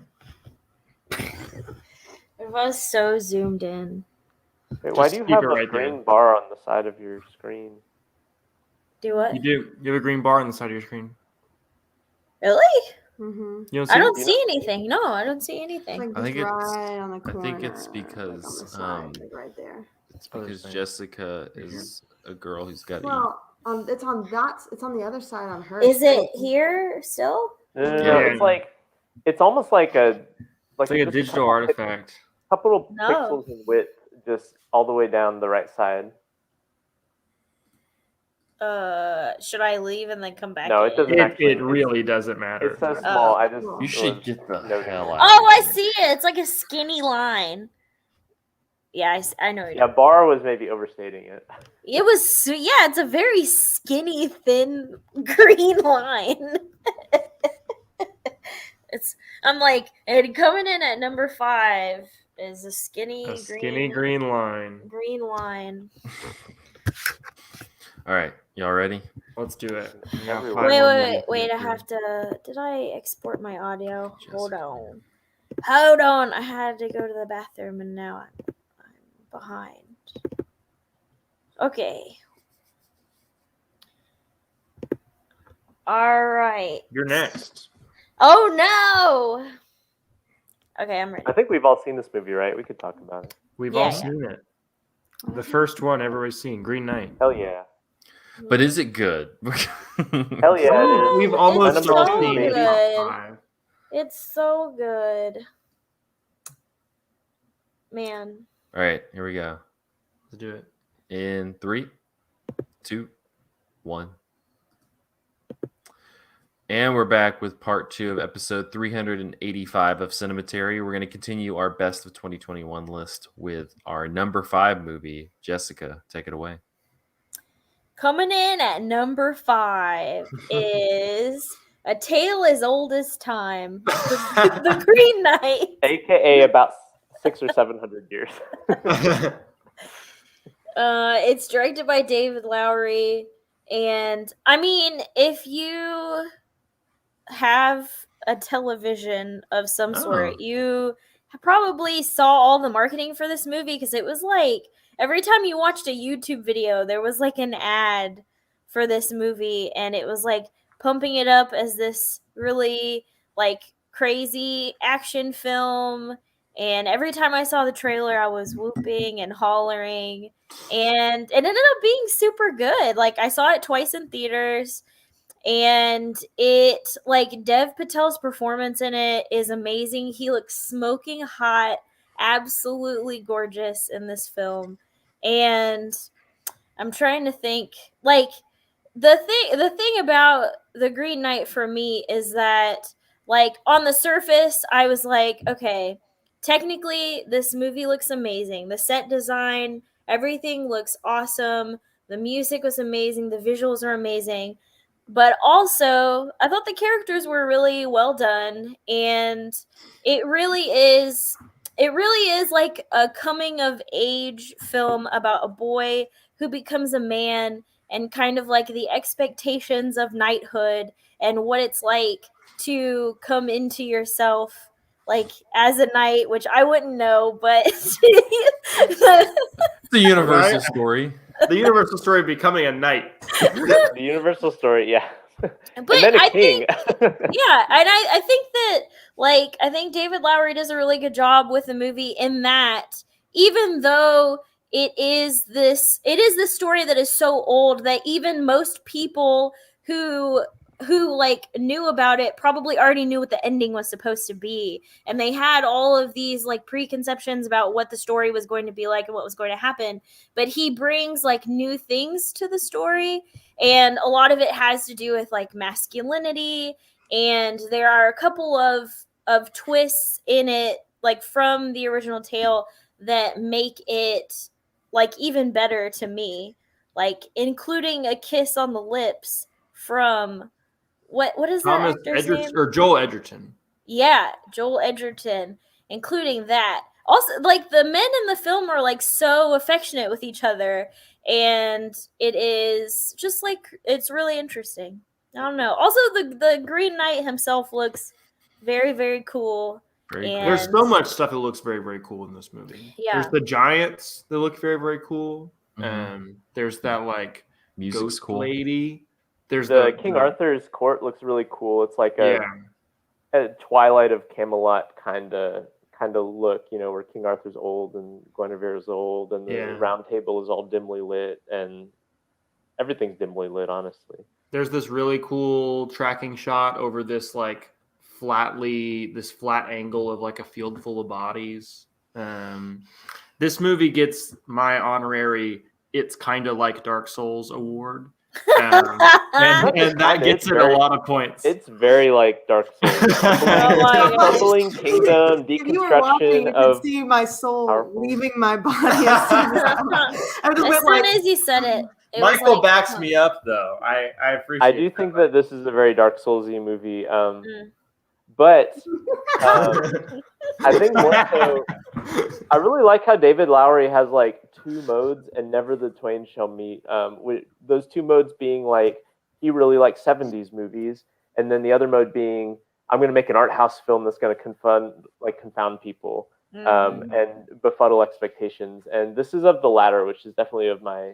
It was so zoomed in. wait, why Just do you keep have it a right there. green bar on the side of your screen? Do what? You do. You have a green bar on the side of your screen. Really? Mm-hmm. You don't I see don't it? see anything. No, I don't see It's anything. like I just think it's- right on the I corner. think it's like on because, the side, like right there. It's Other because side. Jessica is a girl who's got to eat. Well, it's on the other side on her. Is it here still? No. Yeah. It's almost like It's like a just digital couple artifact. couple No. pixels in width, just all the way down the right side. Should I leave and then come back? No, it in? doesn't actually. It really doesn't matter. It's so small. Oh. I just You should was get the noting hell it. out. Oh, I see it. It's like a skinny line. Yeah, I know. Yeah, Bar was maybe overstating it. It was, yeah, it's a very skinny, thin green line. I'm like, and coming in at number 5 is a skinny green line. green line. All right, y'all ready? Let's do it. We got Everywhere. 5 more movies Wait, to I get have through. to, did I export my audio? Hold Jessica. on. I had to go to the bathroom and now I'm behind. Okay. All right. You're next. Oh no. Okay, I'm ready. I think we've all seen this movie, right? We could talk about it. We've Yeah, all yeah. seen it. The first one everybody's seen, Green Knight. Hell yeah. But is it good? Hell yeah. It is. We've almost It's all so seen the top good. 5. It's so good. Man. All right, here we go. Let's do it. In 3, 2, 1. And we're back with part 2 of episode 385 of Cinematary. We're going to continue our best of 2021 list with our number 5 movie. Jessica, take it away. Coming in at number 5 is A Tale as Old as Time. The Green Knight. AKA about 600 or 700 years. It's directed by David Lowery. And I mean, if you have a television of some sort, you probably saw all the marketing for this movie because it was like every time you watched a YouTube video, there was like an ad for this movie, and it was like pumping it up as this really like crazy action film. And every time I saw the trailer, I was whooping and hollering, and it ended up being super good. Like I saw it twice in theaters. And it, like, Dev Patel's performance in it is amazing. He looks smoking hot, absolutely gorgeous in this film. And I'm trying to think, like, the thing about The Green Knight for me is that, like, on the surface, I was like, okay, technically this movie looks amazing. The set design, everything looks awesome. The music was amazing. The visuals are amazing. But also, I thought the characters were really well done, and it really is like a coming of age film about a boy who becomes a man, and kind of like the expectations of knighthood and what it's like to come into yourself like as a knight, which I wouldn't know, but It's a universal Right? story. The universal story of becoming a knight. The universal story, yeah. But And then a I king. think, yeah, and I think that, like, I think David Lowery does a really good job with the movie in that, even though it is this story that is so old that even most people who like knew about it probably already knew what the ending was supposed to be, and they had all of these like preconceptions about what the story was going to be like and what was going to happen. But he brings like new things to the story, and a lot of it has to do with like masculinity, and there are a couple of twists in it like from the original tale that make it like even better to me, like including a kiss on the lips from what is that Thomas actor's Edgerton name? or Joel Edgerton. Yeah, Joel Edgerton, including that. Also, like the men in the film are like so affectionate with each other, and it is just like it's really interesting. I don't know. Also, the Green Knight himself looks very, very cool. Very cool. And There's so much stuff that looks very, very cool in this movie. Yeah. There's the giants that look very, very cool. Mhm. There's that like Music's ghost cool. lady. There's The King Arthur's court looks really cool. It's like a yeah. Twilight of Camelot kind of look, you know, where King Arthur's old and Guinevere's old, and the round table is all dimly lit, and everything's dimly lit, honestly. There's this really cool tracking shot over this like flat angle of like a field full of bodies. This movie gets my honorary "It's kind of like Dark Souls" award. And that gets it a lot of points. It's very like Dark Souls. Crumbling kingdom, If you were watching, you could see my soul leaving my body. As soon as you said it, Michael backs me up, though. I appreciate. I do think that this is a very Dark Soulsy movie, but I think more so, I really like how David Lowery has like two modes, and never the twain shall meet. With those two modes being like he really likes 70s movies, and then the other mode being I'm going to make an art house film that's going to confound people and befuddle expectations. And this is of the latter, which is definitely of my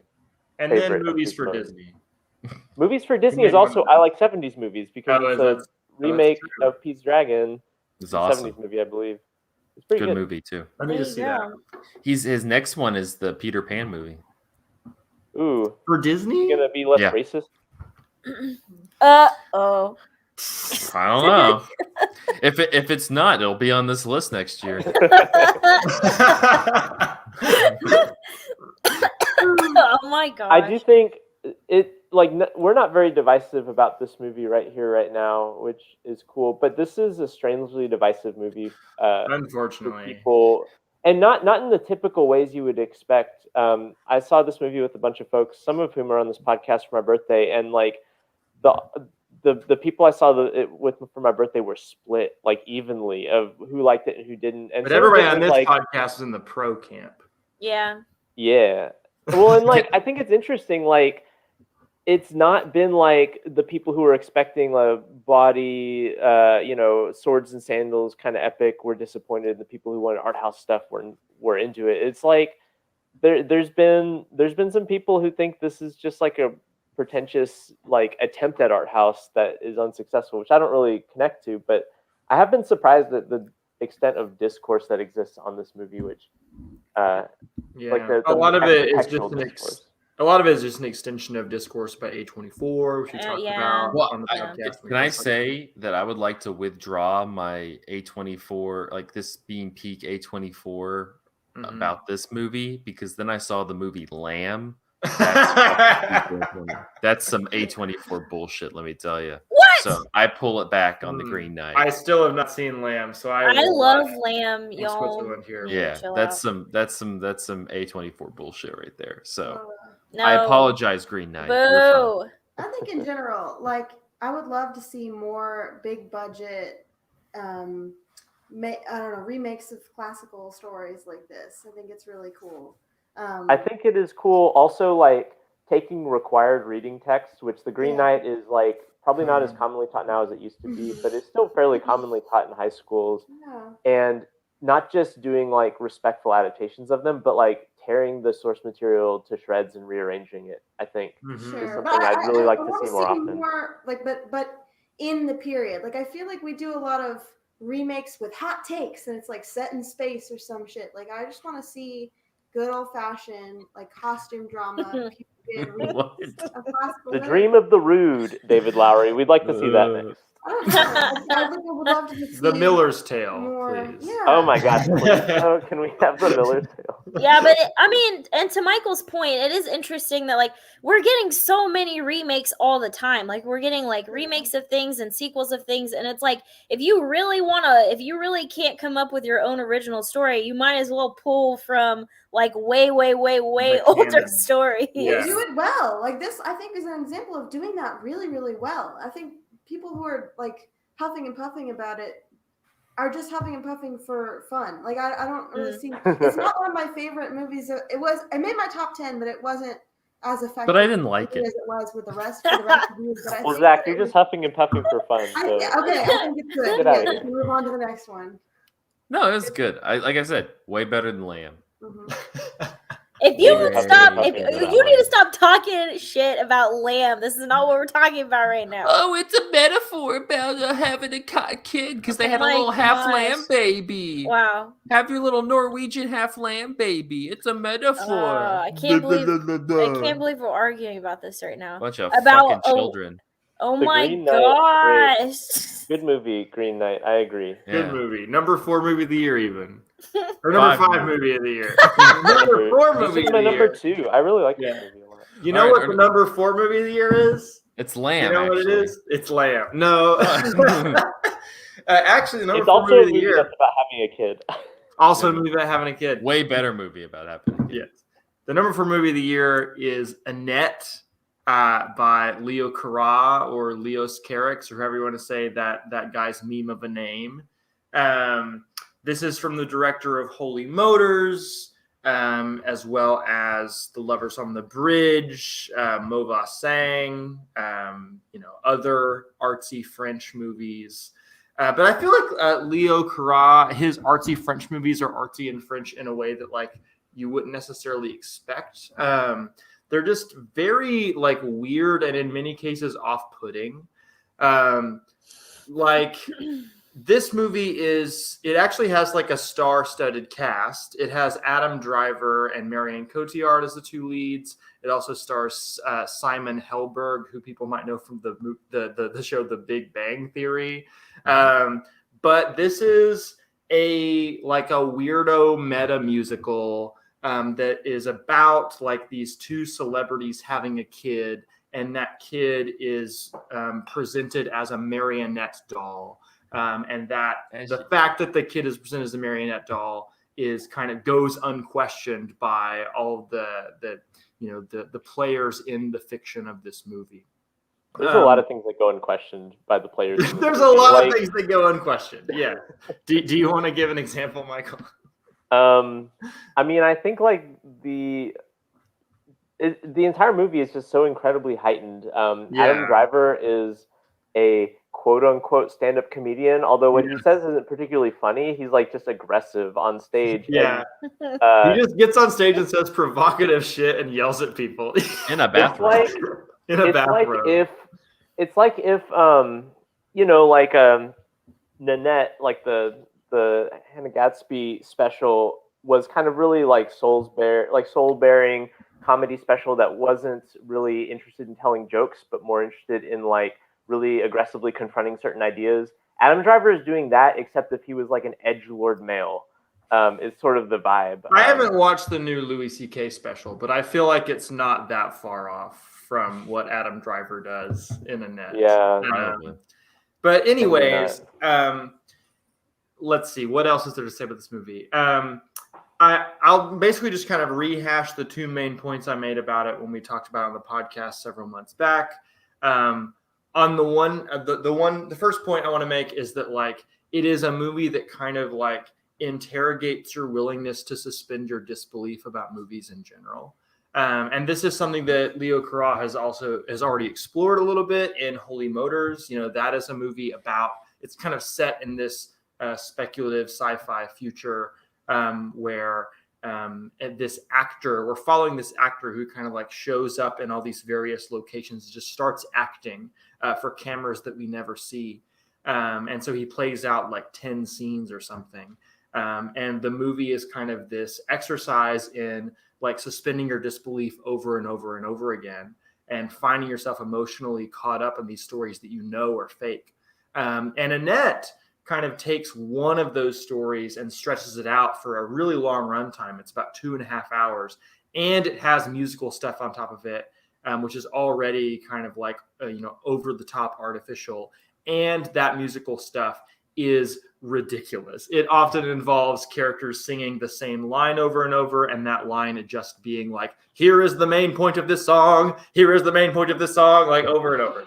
favorite. And then movies for Disney. Movies for Disney is also I like 70s movies because it's a remake of Pete's Dragon. It's awesome. 70s movie, I believe. It's pretty good movie too. Let me just see that. His next one is the Peter Pan movie. Ooh, for Disney? Gonna be less racist? Oh. I don't know. If it's not, it'll be on this list next year. Oh my god! I do think we're not very divisive about this movie right here, right now, which is cool. But this is a strangely divisive movie. Unfortunately, for people, and not in the typical ways you would expect. I saw this movie with a bunch of folks, some of whom are on this podcast for my birthday, and like the people I saw with for my birthday were split like evenly of who liked it and who didn't. And but everybody on this podcast is in the pro camp. Yeah. Yeah. Well, and like I think it's interesting. Like, it's not been like the people who were expecting a body, swords and sandals kind of epic were disappointed. The people who wanted art house stuff were into it. It's like there's been some people who think this is just like a pretentious like attempt at art house that is unsuccessful, which I don't really connect to. But I have been surprised at the extent of discourse that exists on this movie, which a lot of it is just an extension of discourse by A24, which we talked about on the podcast. Can I say that I would like to withdraw my A24, like this being peak A24 about this movie, because then I saw the movie Lamb. That's some A24 bullshit, let me tell you. What? So I pull it back on the Green Knight. I still have not seen Lamb, so I love Lamb, y'all. Yeah, that's some A24 bullshit right there. So I apologize, Green Knight. Boo. I think in general, like I would love to see more big budget, remakes of classical stories like this. I think it's really cool. I think it is cool also like taking required reading text, which the Green Knight is like probably not as commonly taught now as it used to be, but it's still fairly commonly taught in high schools. And not just doing like respectful adaptations of them, but like tearing the source material to shreds and rearranging it, I think is something I'd really like to see more often. But in the period, like I feel like we do a lot of remakes with hot takes and it's like set in space or some shit. Like I just want to see good old-fashioned like costume drama. The dream of the rude, David Lowery. We'd like to see that next. I would love to see the Miller's Tale, please. Yeah. Oh my God! Please. Can we have the Miller's Tale? Yeah, but and to Michael's point, it is interesting that like we're getting so many remakes all the time. Like we're getting like remakes of things and sequels of things, and it's like if you really can't come up with your own original story, you might as well pull from like way older stories. Yeah. Do it well. Like this, I think, is an example of doing that really, really well. I think people who are like huffing and puffing about it are just huffing and puffing for fun. Like I don't really see. It's not one of my favorite movies. It made my top 10, but it wasn't as effective. But I didn't like it as it was with the rest of you. Well, Zach, you're just huffing and puffing for fun. So. I think it's good. Yeah, we can move on to the next one. No, it's good. Like I said, way better than Lamb. If you Maybe would that's stop, what I'm if talking about. you need to stop talking shit about lamb. This is not what we're talking about right now. Oh, it's a metaphor about having a kid because they Oh had a my little half gosh. lamb baby. Wow. Have your little Norwegian half lamb baby. It's a metaphor. I can't believe we're arguing about this right now. Bunch of About fucking children. Oh The my Green Knight, gosh. Good movie, Green Knight. I agree. Good Yeah. movie. Number 4 movie of the year, even. Or number 5 5 movie of the year. Number 4 This movie is of my the number year. 2. I really like Yeah. this movie a lot. You know All right, what the number 4 movie of the year is? It's You lamb. know what it actually. is? It's Lamb. No. Actually, the number It's 4 also movie a of the movie year. that's about having a kid. Also a movie about having a kid. Way better movie about happening. Yes. The number 4 movie of the year is Annette by Leo Carra or Leos Carax, or however you want to say that guy's meme of a name. This is from the director of Holy Motors, as well as The Lovers on the Bridge, Mova Sang, other artsy French movies. But I feel like Leo Carra, his artsy French movies are artsy in French in a way that like you wouldn't necessarily expect. They're just very like weird and in many cases off-putting. Like this movie it actually has like a star-studded cast. It has Adam Driver and Marianne Cotillard as the 2 leads. It also stars Simon Helberg, who people might know from the show The Big Bang Theory. But this is a weirdo meta musical that is about like these 2 celebrities having a kid, and that kid is presented as a marionette doll. And that the fact that the kid is presented as a marionette doll is kind of goes unquestioned by all the players in the fiction of this movie. There's a lot of things that go unquestioned by the players. There's a lot of things that go unquestioned. Yeah. Do you want to give an example, Michael? I mean, I think like the entire movie is just so incredibly heightened. Adam Driver is a quote unquote stand-up comedian, although what he says isn't particularly funny. He's like just aggressive on stage. Yeah. And, he just gets on stage and says provocative shit and yells at people. In a bathrobe. It's like if Nanette, like the Hannah Gadsby special was kind of really like soul-bearing comedy special that wasn't really interested in telling jokes, but more interested in like really aggressively confronting certain ideas. Adam Driver is doing that, except if he was like an edgelord male. Is sort of the vibe. I haven't watched the new Louis C.K. special, but I feel like it's not that far off from what Adam Driver does in Annette. Yeah. But anyways, let's see. What else is there to say about this movie? I'll basically just kind of rehash the 2 main points I made about it when we talked about it on the podcast several months back. On the first point I want to make is that like it is a movie that kind of like interrogates your willingness to suspend your disbelief about movies in general. And this is something that Leo Carra has already explored a little bit in Holy Motors. That is a movie about, it's kind of set in this speculative sci-fi future where we're following this actor who kind of like shows up in all these various locations, just starts acting for cameras that we never see. And so he plays out like 10 scenes or something. And the movie is kind of this exercise in like suspending your disbelief over and over and over again and finding yourself emotionally caught up in these stories that you know are fake. And Annette kind of takes one of those stories and stretches it out for a really long runtime. It's about 2.5 hours, and it has musical stuff on top of it, which is already kind of like, over the top artificial. And that musical stuff is ridiculous. It often involves characters singing the same line over and over, and that line just being like, here is the main point of this song, here is the main point of this song, like over and over.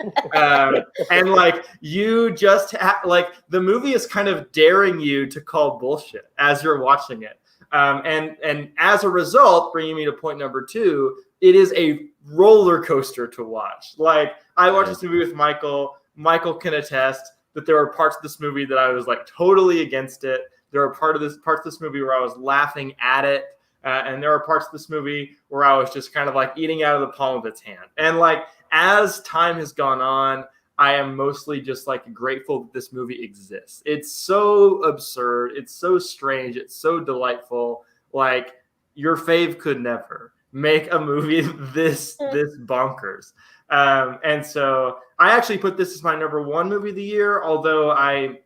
And like you just like the movie is kind of daring you to call bullshit as you're watching it. And as a result, bringing me to point number 2, it is a roller coaster to watch. Like I watched this movie with Michael. Michael can attest that there are parts of this movie that I was like totally against it. There are parts of this movie where I was laughing at it. And there are parts of this movie where I was just kind of like eating out of the palm of its hand. And like as time has gone on, I am mostly just like grateful that this movie exists. It's so absurd. It's so strange. It's so delightful. Like your fave could never make a movie this bonkers. And so I actually put this as my number one movie of the year, although I'm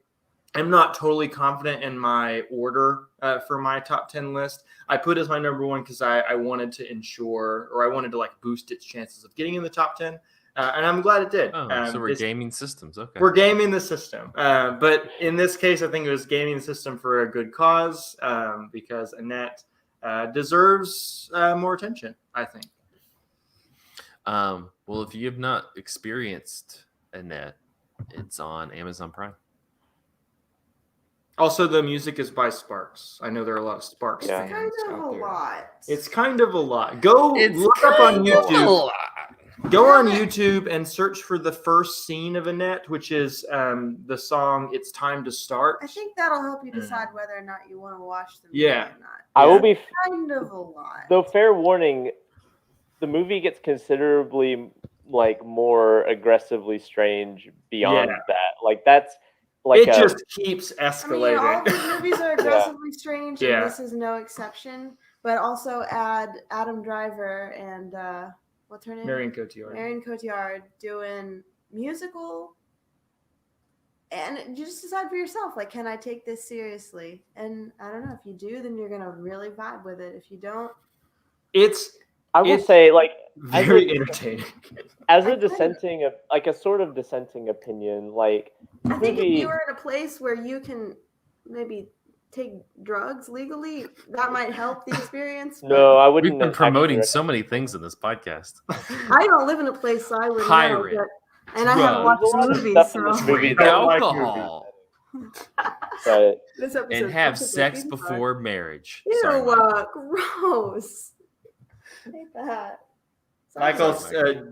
not totally confident in my order for my top 10 list. I put it as my number one because I wanted to ensure, or I wanted to like boost its chances of getting in the top 10. And I'm glad it did. So we're gaming systems. Okay. We're gaming the system. But in this case, I think it was gaming the system for a good cause because Annette deserves more attention, I think. Well, if you have not experienced Annette, it's on Amazon Prime. Also, the music is by Sparks. I know there are a lot of Sparks fans out there. It's kind of a lot. Go look up on YouTube. Go on YouTube and search for the first scene of Annette, which is the song "It's Time to Start." I think that'll help you decide whether or not you want to watch the movie Yeah. or not. I will be Kind of a lot. though. Fair warning: the movie gets considerably like more aggressively strange beyond that. Like that's like it just keeps escalating. I mean, all of these movies are aggressively strange, and this is no exception. But also add Adam Driver and what's her name? Marion Cotillard. Marion Cotillard doing musical, and you just decide for yourself. Like, can I take this seriously? And I don't know. If you do, then you're gonna really vibe with it. If you don't, I will say, like, very entertaining. As a dissenting, like a sort of dissenting opinion, like I think if you were in a place where you can maybe take drugs legally, that might help the experience. No, I wouldn't. We've been promoting so many things in this podcast. I don't live in a place, so I would Pirate, know. And I haven't watched movies, so alcohol. But, this episode and have sex before marriage. Ew, Sorry, gross. I hate that. Michael,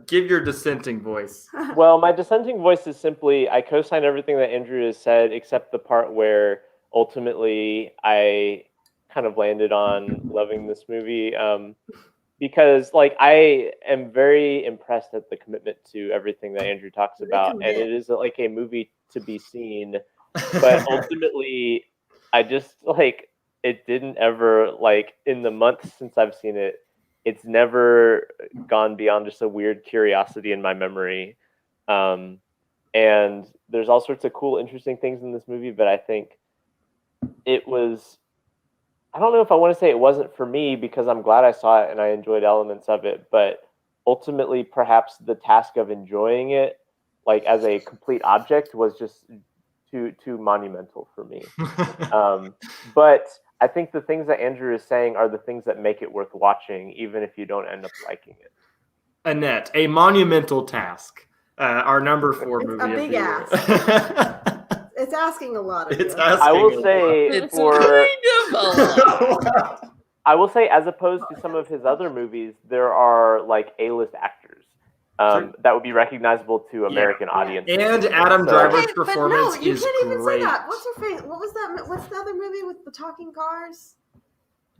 give your dissenting voice. well, my dissenting voice is simply I co-sign everything that Andrew has said, except the part where ultimately I kind of landed on loving this movie. Because like I am very impressed at the commitment to everything that Andrew talks about, and it is like a movie to be seen. But ultimately, I just like it didn't ever like in the months since I've seen it. It's never gone beyond just a weird curiosity in my memory. And there's all sorts of cool, interesting things in this movie, but I think it was. I don't know if I want to say it wasn't for me because I'm glad I saw it and I enjoyed elements of it, but ultimately perhaps the task of enjoying it like as a complete object was just too monumental for me. But I think the things that Andrew is saying are the things that make it worth watching, even if you don't end up liking it. Annette, a monumental task. Our number 4 movie. A big ass. It's asking a lot of you. I will say I will say, as opposed to some of his other movies, there are like A-list actors that would be recognizable to American audiences. And Adam Driver's performance you is can't even great. say that. What's her face? What was that? What's the other movie with the talking cars?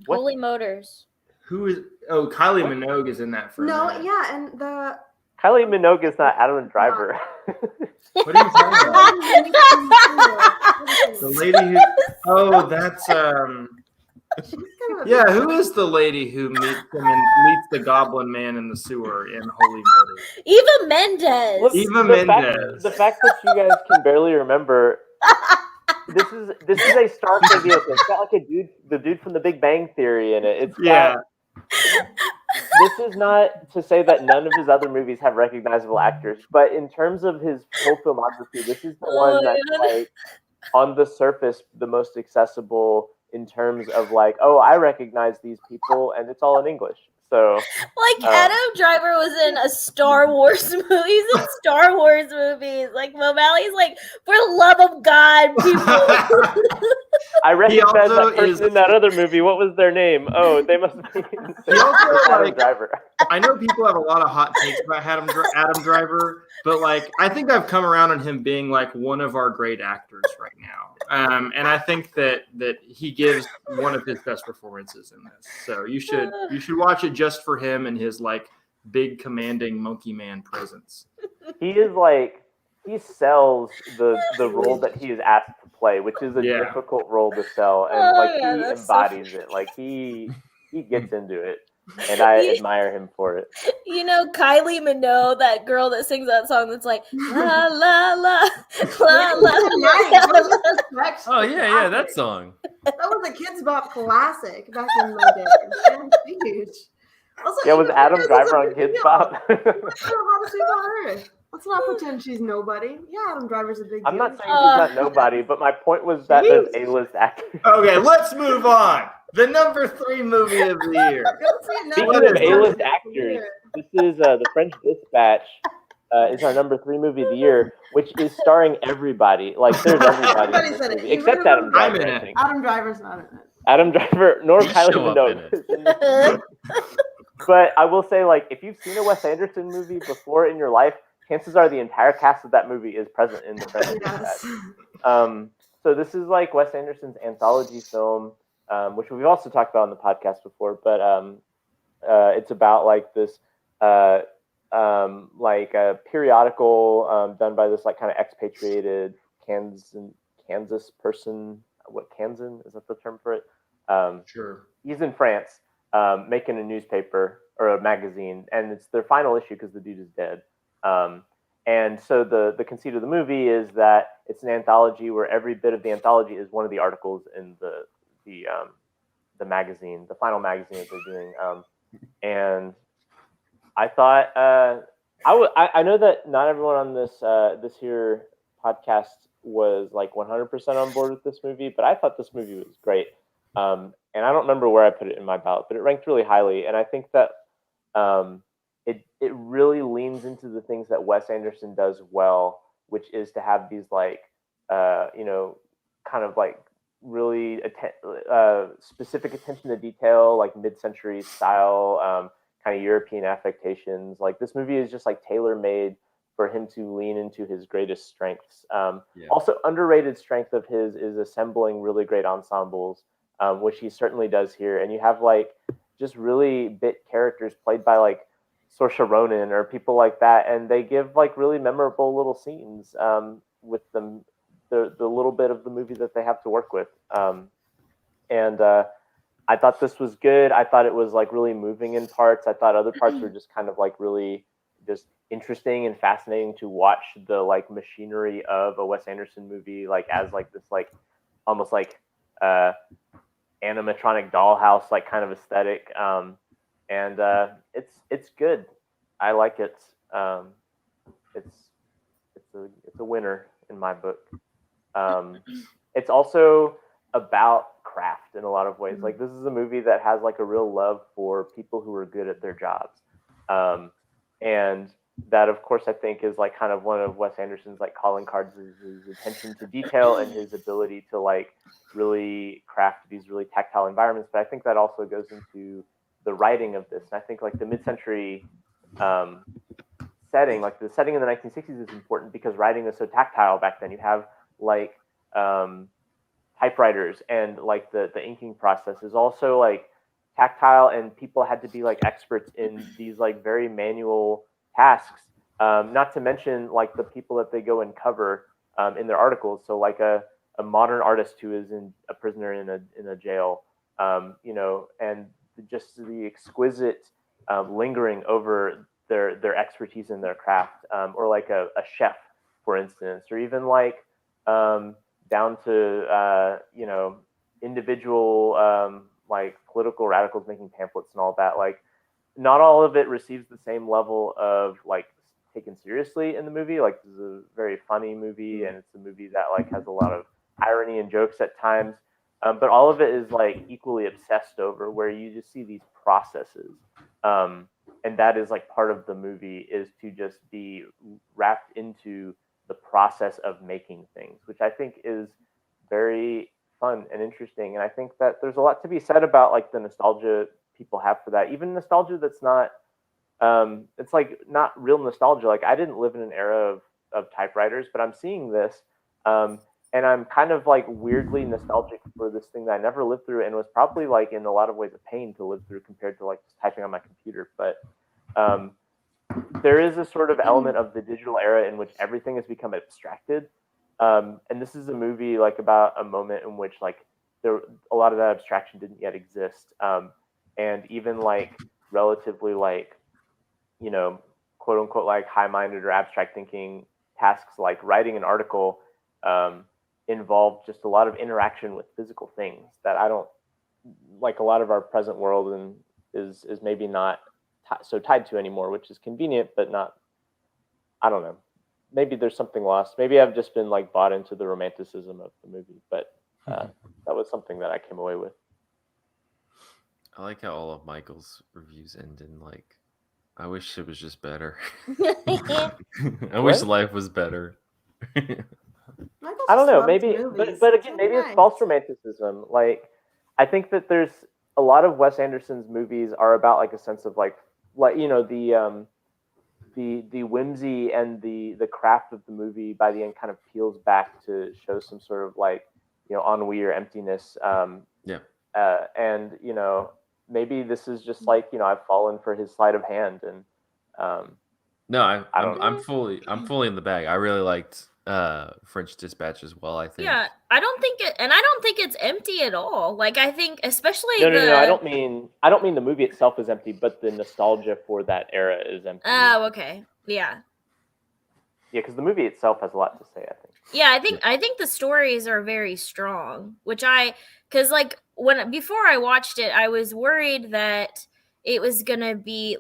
Holy Motors. Who is? Oh, Kylie Minogue is in that. For and the Kylie Minogue is not Adam Driver. What are you talking about? The lady who? Oh, that's Yeah, who is the lady who meets him and meets the Goblin Man in the sewer in Holy Motors? Eva Mendes. Look, Eva Mendes. The fact that you guys can barely remember. This is a Star Trek vehicle. It's got like the dude from The Big Bang Theory in it. It's got, this is not to say that none of his other movies have recognizable actors, but in terms of his whole filmography, this is the one that's like on the surface the most accessible in terms of like, oh, I recognize these people, and it's all in English. So, like Adam Driver was in a Star Wars movie. He's in Star Wars movies. Like Mo Valley's like, for the love of God, people. I recognize that person in that other movie. What was their name? Oh, they must be Adam Driver. I know people have a lot of hot takes about Adam Driver, but like I think I've come around on him being like one of our great actors right now. And I think that he gives one of his best performances in this. So you should watch it just for him and his like big commanding monkey man presence. He is like, he sells the role that he is asked to play, which is a difficult role to sell, and like he embodies it. Like he gets into it, and I admire him for it. You know, Kylie Minogue, that girl that sings that song that's like la la la la la. Oh yeah, that song. That was a Kids Bop classic back in my day. And huge. Also, Yeah, was Adam Driver on Kids Bop? I don't know how to speak about her. Let's not pretend she's nobody. Yeah, Adam Driver's a big deal. I'm not saying she's not nobody, but my point was that there's A-list actors. Okay, let's move on. The number 3 movie of the year. Speaking of A-list actors, this is The French Dispatch. Is our number 3 movie of the year, which is starring everybody. Like, there's everybody in this movie, except Adam Driver. I think. Adam Driver's not in it. Adam Driver, nor Kylie Minogue. But I will say, like, if you've seen a Wes Anderson movie before in your life, chances are the entire cast of that movie is present in The French Dispatch. So this is like Wes Anderson's anthology film, which we've also talked about on the podcast before. But it's about like this, like a periodical done by this like kind of expatriated Kansas person. What, Kansan? Is that the term for it? Sure. He's in France, making a newspaper or a magazine, and it's their final issue because the dude is dead. And so the conceit of the movie is that it's an anthology where every bit of the anthology is one of the articles in the magazine, the final magazine that they're doing. And I thought I know that not everyone on this here podcast was like 100% on board with this movie, but I thought this movie was great. And I don't remember where I put it in my ballot, but it ranked really highly. And I think that it really leans into the things that Wes Anderson does well, which is to have these like, kind of like really specific attention to detail, like mid-century style, kind of European affectations. Like this movie is just like tailor-made for him to lean into his greatest strengths. Also, underrated strength of his is assembling really great ensembles, which he certainly does here. And you have like just really bit characters played by like Saoirse Ronan or people like that, and they give like really memorable little scenes with them, the little bit of the movie that they have to work with. And I thought this was good. I thought it was like really moving in parts. I thought other parts were just kind of like really just interesting and fascinating to watch the like machinery of a Wes Anderson movie, like as like this like almost like animatronic dollhouse like kind of aesthetic. And it's good. I like it. It's a winner in my book. It's also about craft in a lot of ways. Like this is a movie that has like a real love for people who are good at their jobs. And that of course I think is like kind of one of Wes Anderson's like calling cards, is his attention to detail and his ability to like really craft these really tactile environments. But I think that also goes into the writing of this. And I think like the mid-century setting, like the setting in the 1960s is important because writing is so tactile back then. You have like typewriters, and like the inking process is also like tactile, and people had to be like experts in these like very manual tasks. Not to mention like the people that they go and cover in their articles. So like a modern artist who is a prisoner in a jail, and just the exquisite lingering over their expertise in their craft, or like a chef, for instance, or even like down to individual like political radicals making pamphlets and all that. Like not all of it receives the same level of like taken seriously in the movie. Like this is a very funny movie, and it's a movie that like has a lot of irony and jokes at times. But all of it is like equally obsessed over, where you just see these processes. And that is like part of the movie, is to just be wrapped into the process of making things, which I think is very fun and interesting. And I think that there's a lot to be said about like the nostalgia people have for that, even nostalgia that's not, it's like not real nostalgia. Like I didn't live in an era of typewriters, but I'm seeing this. And and I'm kind of like weirdly nostalgic for this thing that I never lived through, and was probably like in a lot of ways a pain to live through compared to like just typing on my computer. But there is a sort of element of the digital era in which everything has become abstracted, and this is a movie like about a moment in which like there a lot of that abstraction didn't yet exist, and even like relatively like, you know, quote unquote like high-minded or abstract thinking tasks like writing an article involve just a lot of interaction with physical things that I don't like. A lot of our present world and is maybe not so tied to anymore, which is convenient, but not, I don't know. Maybe there's something lost. Maybe I've just been like bought into the romanticism of the movie, but that was something that I came away with. I like how all of Michael's reviews end in like, I wish it was just better. I wish life was better. Michael's I don't know, loves maybe, movies. but It's again, really maybe it's nice. false romanticism. Like, I think that there's a lot of Wes Anderson's movies are about like a sense of like you know, the whimsy and the craft of the movie by the end kind of peels back to show some sort of like, you know, ennui or emptiness. And you know, maybe this is just like, you know, I've fallen for his sleight of hand, and no, I don't know. I'm fully in the bag. I really liked French Dispatch as well. I think. Yeah, I don't think it's empty at all. Like, I think especially No. I don't mean the movie itself is empty, but the nostalgia for that era is empty. Oh, okay. Yeah. Yeah, because the movie itself has a lot to say, I think. Yeah, I think the stories are very strong, because like before I watched it, I was worried that it was gonna be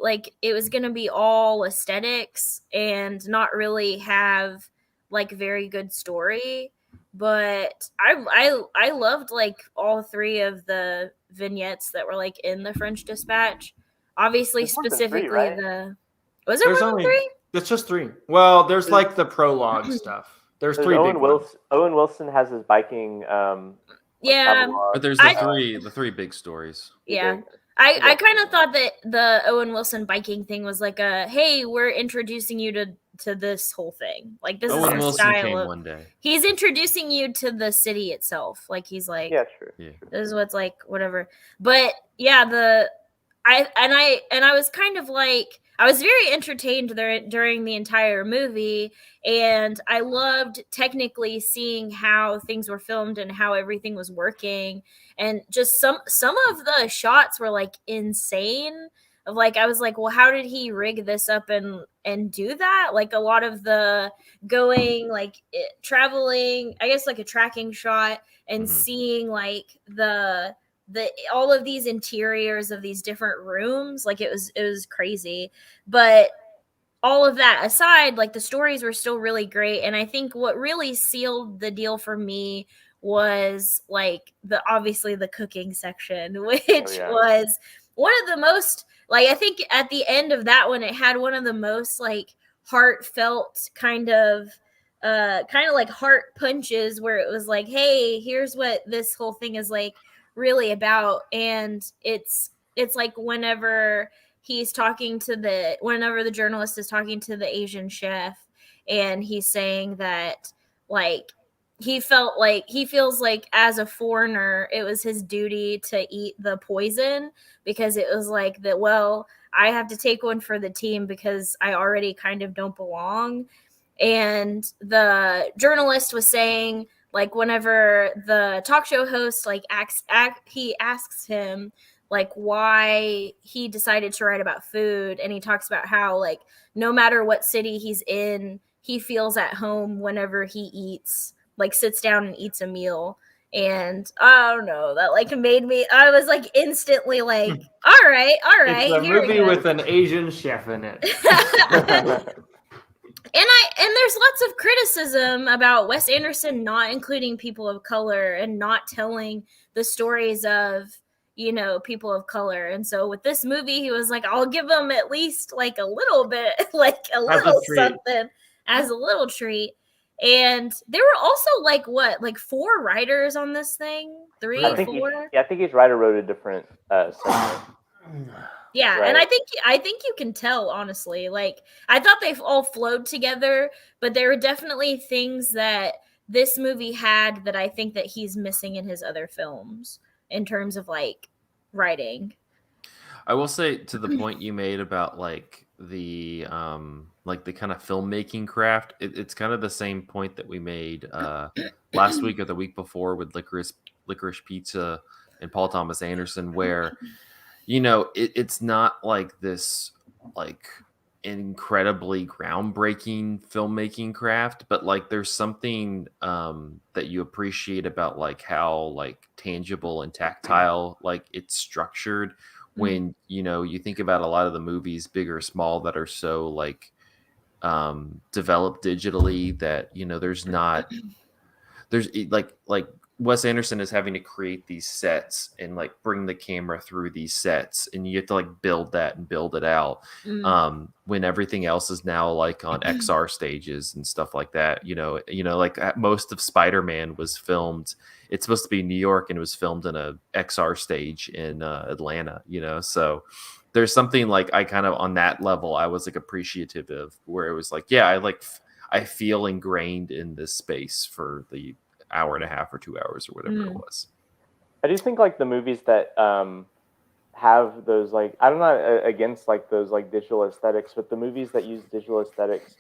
all aesthetics and not really have like very good story. But I loved like all three of the vignettes that were like in the French Dispatch. Obviously, There's more than three, specifically right? was there more than three? It's just 3. Well, there's like the prologue stuff. There's 3 big ones. Owen Wilson has his biking. Yeah, But there's I- the three big stories. Yeah. I kind of thought that the Owen Wilson biking thing was like a, hey, we're introducing you to this whole thing. Like, this is Owen the Wilson style came of, one day. he's introducing you to the city itself. Like, he's like, Yeah, true. Yeah. this is what's like whatever. But yeah, I was kind of like, I was very entertained there during the entire movie, and I loved technically seeing how things were filmed and how everything was working, and just some of the shots were like insane. Of like, I was like, well, how did he rig this up and do that? Like, a lot of the going like traveling, I guess, like a tracking shot and seeing like the all of these interiors of these different rooms, like it was crazy. But all of that aside, like the stories were still really great, and I think what really sealed the deal for me was like obviously the cooking section, which was one of the most, like, I think at the end of that one, it had one of the most like heartfelt kind of like heart punches, where it was like, hey, here's what this whole thing is like really about. And it's like whenever the journalist is talking to the Asian chef, and he's saying that like he feels like as a foreigner it was his duty to eat the poison, because it was like that, well, I have to take one for the team because I already kind of don't belong. And the journalist was saying, like, whenever the talk show host like he asks him like why he decided to write about food, and he talks about how like no matter what city he's in, he feels at home whenever he eats, like sits down and eats a meal. And I don't know, that like made me, I was like instantly like, all right, It's a here movie with an Asian chef in it. And there's lots of criticism about Wes Anderson not including people of color and not telling the stories of, you know, people of color. And so with this movie, he was like, I'll give them at least like a little bit, like a little something as a little treat. And there were also like 4 writers on this thing, 3, 4. I think each writer wrote a different segment. Yeah, right. And I think you can tell, honestly. Like, I thought they all flowed together, but there were definitely things that this movie had that I think that he's missing in his other films in terms of like writing. I will say, to the point you made about like the kind of filmmaking craft, it's kind of the same point that we made last week or the week before with Licorice Pizza and Paul Thomas Anderson, where it's not like this like incredibly groundbreaking filmmaking craft, but like there's something that you appreciate about like how like tangible and tactile like it's structured when you think about a lot of the movies, big or small, that are so like developed digitally that there's like Wes Anderson is having to create these sets and like bring the camera through these sets, and you have to like build that and build it out. When everything else is now like on XR stages and stuff like that, like most of Spider-Man was filmed. It's supposed to be New York, and it was filmed in a XR stage in Atlanta. So there's something like I kind of on that level I was like appreciative of, where it was like, yeah, I feel ingrained in this space for the hour and a half or 2 hours or whatever it was. I do think like the movies that have those like, I'm not against like those like digital aesthetics, but the movies that use digital aesthetics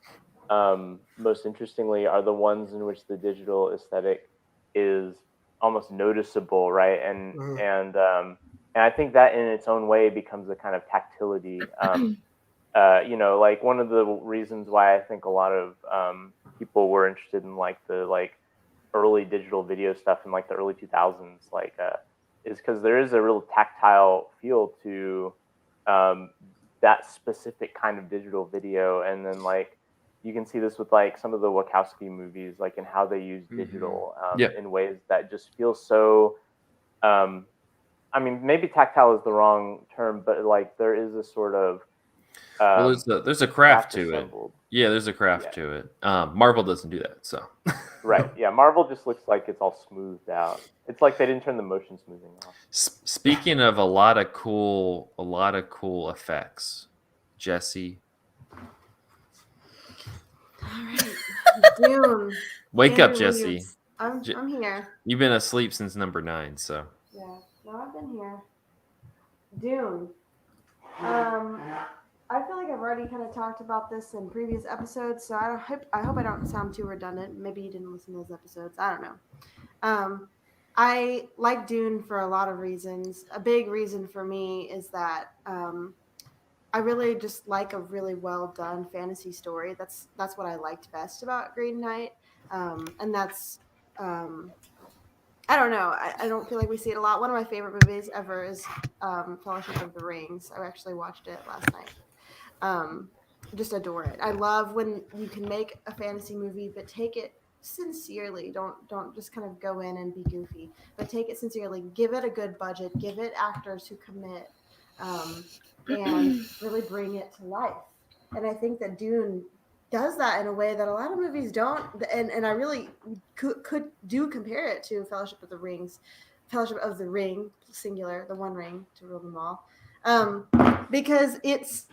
most interestingly are the ones in which the digital aesthetic is almost noticeable, right? And I think that in its own way becomes a kind of tactility. Like one of the reasons why I think a lot of people were interested in like the like early digital video stuff in like the early 2000s, is because there is a real tactile feel to that specific kind of digital video. And then like you can see this with like some of the Wachowski movies, like in how they use digital in ways that just feel so I mean, maybe tactile is the wrong term, but like there is a sort of well, there's a craft to assembled. it. Yeah, there's a craft to it. Marvel doesn't do that, so. Right. Yeah, Marvel just looks like it's all smoothed out. It's like they didn't turn the motion smoothing off. Speaking of a lot of cool effects, Jessy. All right, Dune. Wake up, Jessy. I'm here. You've been asleep since number 9, so. Yeah, no, I've been here. Dune. I feel like I've already kind of talked about this in previous episodes, so I hope I don't sound too redundant. Maybe you didn't listen to those episodes. I don't know. I like Dune for a lot of reasons. A big reason for me is that I really just like a really well done fantasy story. That's what I liked best about Green Knight, and that's. I don't know. I don't feel like we see it a lot. One of my favorite movies ever is Fellowship of the Rings. I actually watched it last night. Just adore it. I love when you can make a fantasy movie, but take it sincerely. Don't just kind of go in and be goofy, but take it sincerely. Give it a good budget. Give it actors who commit, and really bring it to life. And I think that Dune does that in a way that a lot of movies don't, and I really could compare it to Fellowship of the Ring, singular, the one ring to rule them all, because it's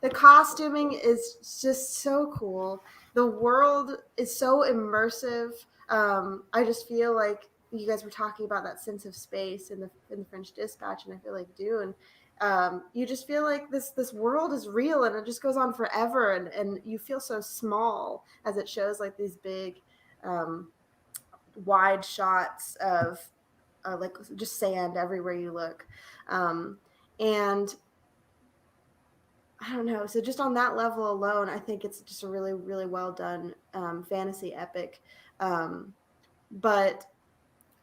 the costuming is just so cool. The world is so immersive. I just feel like you guys were talking about that sense of space in the French Dispatch, and I feel like Dune. You just feel like this world is real, and it just goes on forever, and you feel so small as it shows like these big wide shots of like just sand everywhere you look, and I don't know. So just on that level alone, I think it's just a really, really well done fantasy epic. But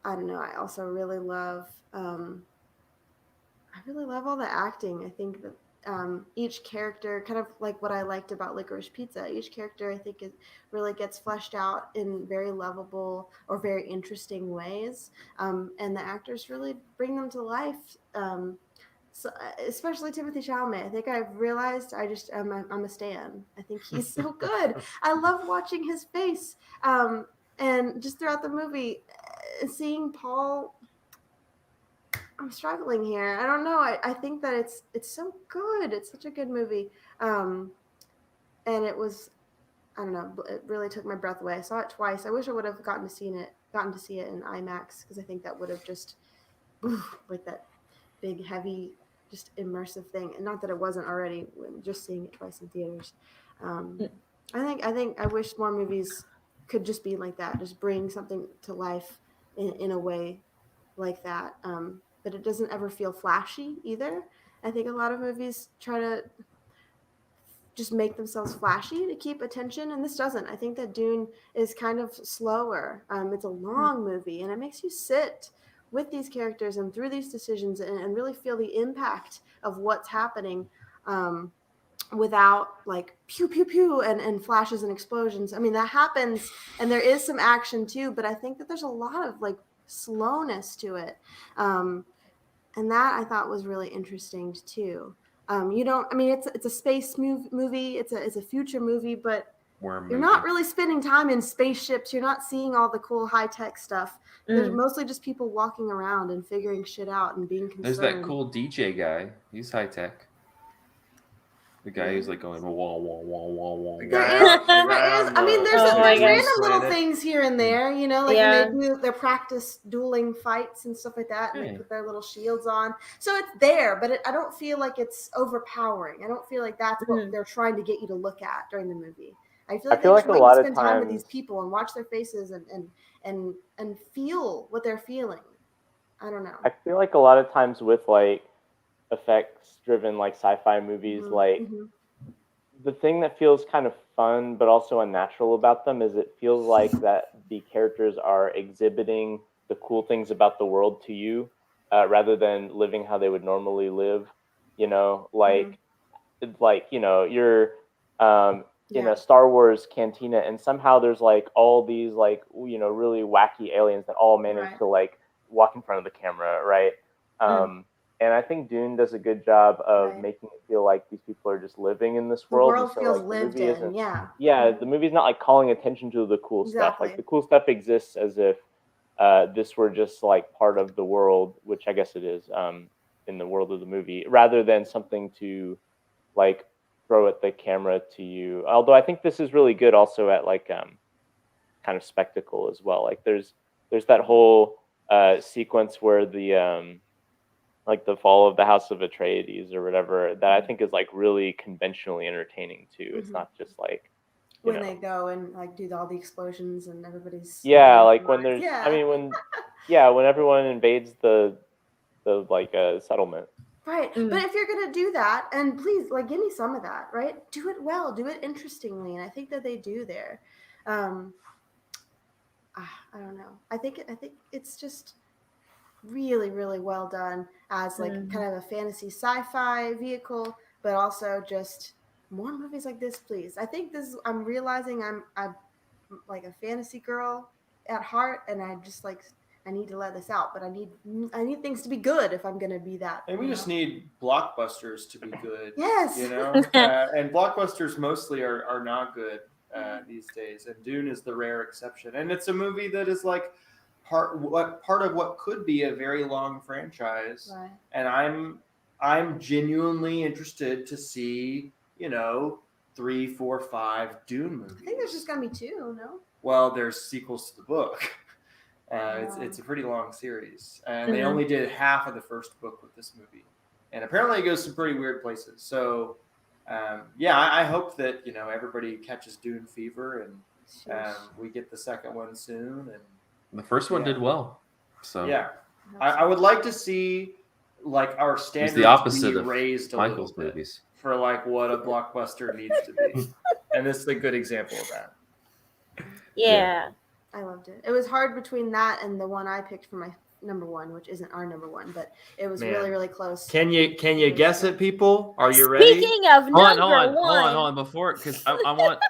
I don't know. I also really love. I really love all the acting. I think that each character, kind of like what I liked about Licorice Pizza, each character I think really gets fleshed out in very lovable or very interesting ways, and the actors really bring them to life. So, especially Timothy Chalamet. I think I've realized I'm a stan. I think he's so good. I love watching his face, and just throughout the movie, seeing Paul. I'm struggling here. I don't know. I think that it's so good. It's such a good movie, and it was I don't know, it really took my breath away. I saw it twice. I wish I would have gotten to see it in IMAX, because I think that would have just like that big, heavy, just immersive thing. And not that it wasn't already, just seeing it twice in theaters. I wish more movies could just be like that, just bring something to life in a way like that. But it doesn't ever feel flashy either. I think a lot of movies try to just make themselves flashy to keep attention, and this doesn't. I think that Dune is kind of slower. It's a long movie, and it makes you sit with these characters and through these decisions and really feel the impact of what's happening, without like pew pew pew and flashes and explosions. I mean, that happens, and there is some action too, but I think that there's a lot of like slowness to it, and that I thought was really interesting too. You don't. I mean, it's a space movie. It's a future movie, but you're not really spending time in spaceships. You're not seeing all the cool high tech stuff. There's mostly just people walking around and figuring shit out and being concerned. There's that cool DJ guy. He's high tech. The guy who's like going wah wah wah wah wah. There is. I mean, there's random little planet. things here and there, you know, like Yeah. when they do their practice dueling fights and stuff like that, and they put their little shields on. So it's there, but I don't feel like it's overpowering. I don't feel like that's what they're trying to get you to look at during the movie. I feel like they just want you to spend time with these people and watch their faces and feel what they're feeling. I don't know. I feel like a lot of times with like effects driven like sci-fi movies, like the thing that feels kind of fun but also unnatural about them is it feels like that the characters are exhibiting the cool things about the world to you, rather than living how they would normally live. You know, like it's like, you know, you're in a Star Wars cantina, and somehow there's like all these like, you know, really wacky aliens that all manage to like walk in front of the camera, right? And I think Dune does a good job of making it feel like these people are just living in this world. The world so, feels like, lived the movie in, the movie's not like calling attention to the cool stuff. Like the cool stuff exists as if this were just like part of the world, which I guess it is, in the world of the movie, rather than something to like throw at the camera to you. Although I think this is really good also at like kind of spectacle as well. Like there's that whole sequence where the like the fall of the House of Atreides or whatever, that I think is like really conventionally entertaining too. It's not just like when they go and like do all the explosions and everybody's like when there's I mean when everyone invades the like settlement. Right. But if you're going to do that, and please, like, give me some of that, right? Do it well, do it interestingly. And I think that they do there. I don't know. I think it's just really, really well done as like kind of a fantasy sci-fi vehicle, but also just more movies like this, please. I think I'm realizing I'm like a fantasy girl at heart, and I just like, I need to let this out, but I need things to be good if I'm going to be that. And we just need blockbusters to be good. Yes. You know, and blockbusters mostly are not good these days. And Dune is the rare exception. And it's a movie that is like part of what could be a very long franchise. Right. And I'm genuinely interested to see, you know, 3, 4, 5 Dune movies. I think there's just going to be 2, no? Well, there's sequels to the book. It's a pretty long series, and they only did half of the first book with this movie, and apparently it goes some pretty weird places. So, I hope that, you know, everybody catches Dune fever, and we get the second one soon. And the first one did well, so I would like to see like our standards the opposite be of raised a Michael's little bit movies for like what a blockbuster needs to be, and this is a good example of that. Yeah. I loved it. It was hard between that and the one I picked for my number one, which isn't our number one, but it was really, really close. Can you guess it, people? Are you ready? Speaking of number one, hold on, before, because I want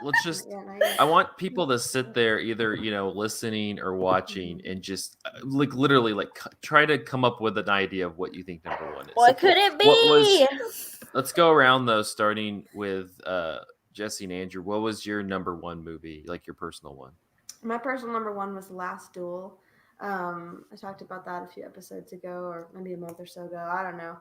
I want people to sit there either, you know, listening or watching and just like literally like try to come up with an idea of what you think number one is. What could it be? Let's go around though, starting with Jessy and Andrew. What was your number one movie, like your personal one? My personal number one was The Last Duel. I talked about that a few episodes ago, or maybe a month or so ago. I don't know.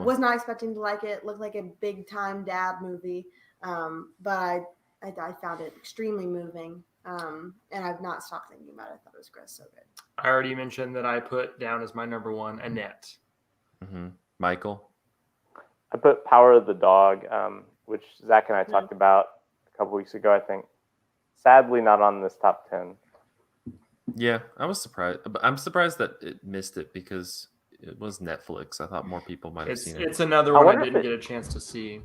Was not expecting to like it. Looked like a big time dad movie. But I found it extremely moving. And I've not stopped thinking about it. I thought it was so good. I already mentioned that I put down as my number one Annette. Mm-hmm. Michael? I put Power of the Dog, which Zach and I talked about a couple weeks ago, I think. Sadly, not on this top 10. Yeah, I was surprised. But I'm surprised that it missed it because it was Netflix. I thought more people might have seen it. It's another I one I wonder if didn't it- get a chance to see.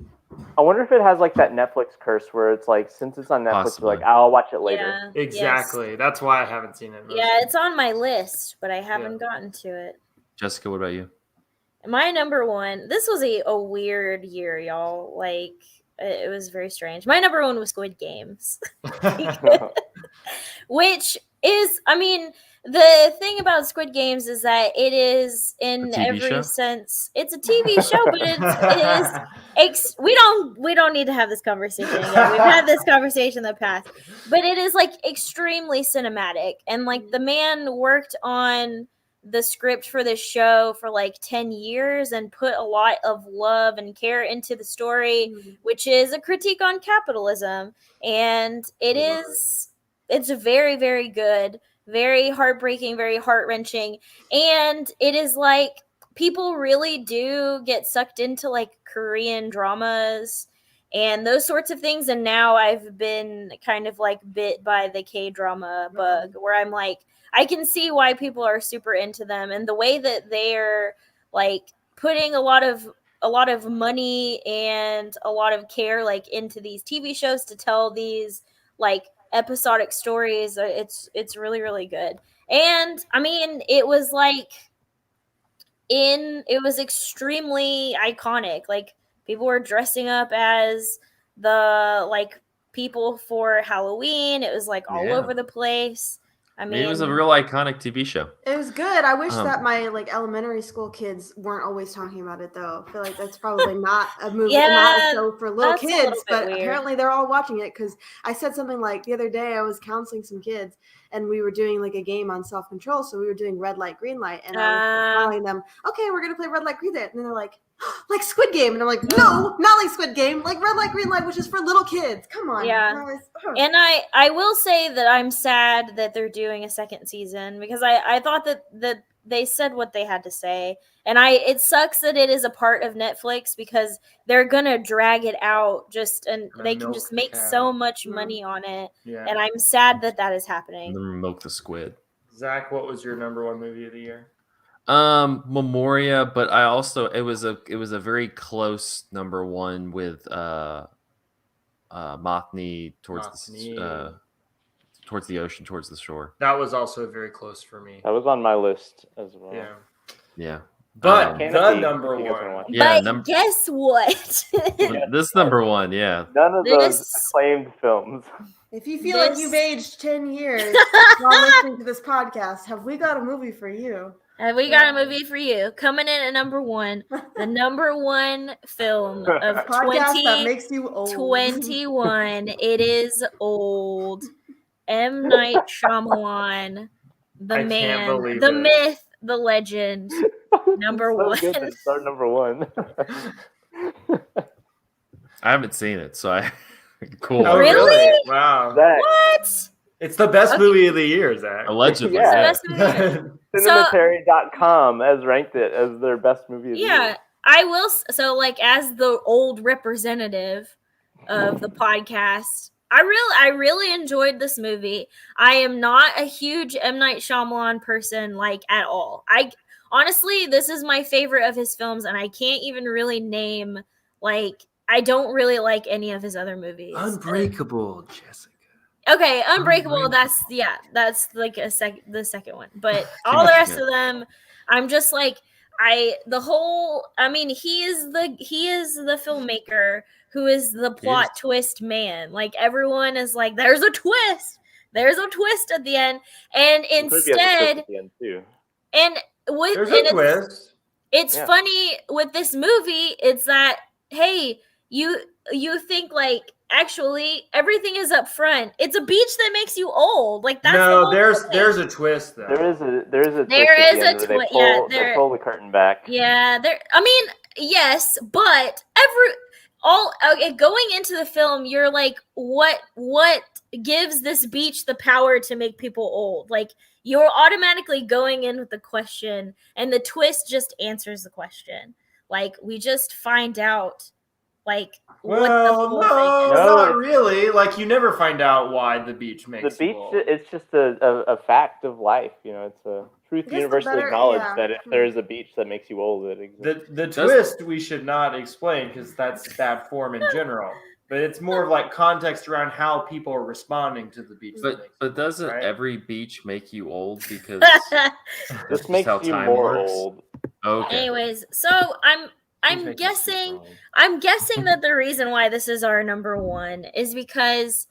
I wonder if it has like that Netflix curse where it's like, since it's on Netflix, Possibly. you're like, I'll watch it later. Yeah. Exactly. Yes. That's why I haven't seen it. Yeah, it's on my list, but I haven't gotten to it. Jessica, what about you? My number one, this was a weird year, y'all. Like, it was very strange. My number one was Squid Games. Which is, I mean, the thing about Squid Games is that it is in A TV every show? sense, it's a TV show, but it is we don't need to have this conversation again. We've had this conversation in the past, but it is like extremely cinematic, and like the man worked on the script for this show for like 10 years and put a lot of love and care into the story, which is a critique on capitalism, and it's very, very good, very heartbreaking, very heart-wrenching, and it is like people really do get sucked into like Korean dramas and those sorts of things, and now I've been kind of like bit by the K-drama bug where I'm like, I can see why people are super into them, and the way that they're like putting a lot of money and a lot of care like into these TV shows to tell these like episodic stories. It's really, really good. And I mean, it was extremely iconic. Like people were dressing up as the like people for Halloween. It was like all over the place. I mean, Maybe it was a real iconic TV show. It was good. I wish that my like elementary school kids weren't always talking about it though. I feel like that's probably not a movie, not a show for little that's a kids, little bit but weird. apparently they're all watching it because I said something like the other day I was counseling some kids and we were doing like a game on self-control. So we were doing red light, green light, and I was telling them, okay, we're gonna play red light, green light, and they're like, like Squid Game, and I'm like, no, not like Squid Game, like red light, green light, which is for little kids. Come on. Yeah. And I will say that I'm sad that they're doing a second season because I thought that they said what they had to say, and it sucks that it is a part of Netflix because they're gonna drag it out and they can just make so much money on it. Yeah. And I'm sad that is happening. Milk the Squid. Zach, what was your number one movie of the year? Memoria, but I also it was a very close number one with Mothni towards the ocean, towards the shore. That was also very close for me. That was on my list as well. Yeah. Yeah. But Canopy, the if number you guys wanna one. watch it. Yeah, But guess what? this number one, yeah. None of those This- acclaimed films. If you feel like you've aged 10 years while listening to this podcast, have we got a movie for you? And we got a movie for you coming in at number one, the number one film of Podcast that makes you old. 2021. It is old. M. Night Shyamalan, the I can't man, believe the it. myth, the legend, number So one. good that it's our number one. I haven't seen it, so I cool. Oh, Really? Wow. Zach, What? It's the best Okay. movie of the year, Zach. Allegedly, Yeah. It's the best movie ever. Cinematary.com has ranked it as their best movie of the Yeah, year. I will. So, like, as the old representative of the podcast, I really enjoyed this movie. I am not a huge M. Night Shyamalan person, like, at all. Honestly, this is my favorite of his films, and I can't even really name, like, I don't really like any of his other movies. Unbreakable, Jessica. Okay, Unbreakable. That's like the second one, but all the rest of them, I'm just like he is the filmmaker who is the plot twist man. Like everyone is like, there's a twist at the end, and Maybe at the twist instead, at the end too. and with There's and a twist. it's Yeah. funny with this movie. It's that hey, you think like actually everything is up front. It's a beach that makes you old. Like that's the No, whole there's point. there's a twist though. There is a twist at the end where twist. they pull the curtain back. Yeah, there. I mean, yes, but going into the film, you're like, what gives this beach the power to make people old? Like, you're automatically going in with the question, and the twist just answers the question. Like, we just find out, like, what the Well, whole thing is. No, not it's- really. Like, you never find out why the beach The makes beach, you old. it's just a fact of life. You know, it's a truth I guess the universally better- acknowledged yeah. that if there is a beach that makes you old, it exists. The twist we should not explain because that's bad form in general. But it's more of like context around how people are responding to the beach. that makes But you doesn't old, right? every beach make you old? Because This that's just makes how you time more works. old. Okay. Anyways, so Beach I'm makes you super guessing old. I'm guessing that the reason why this is our number one is because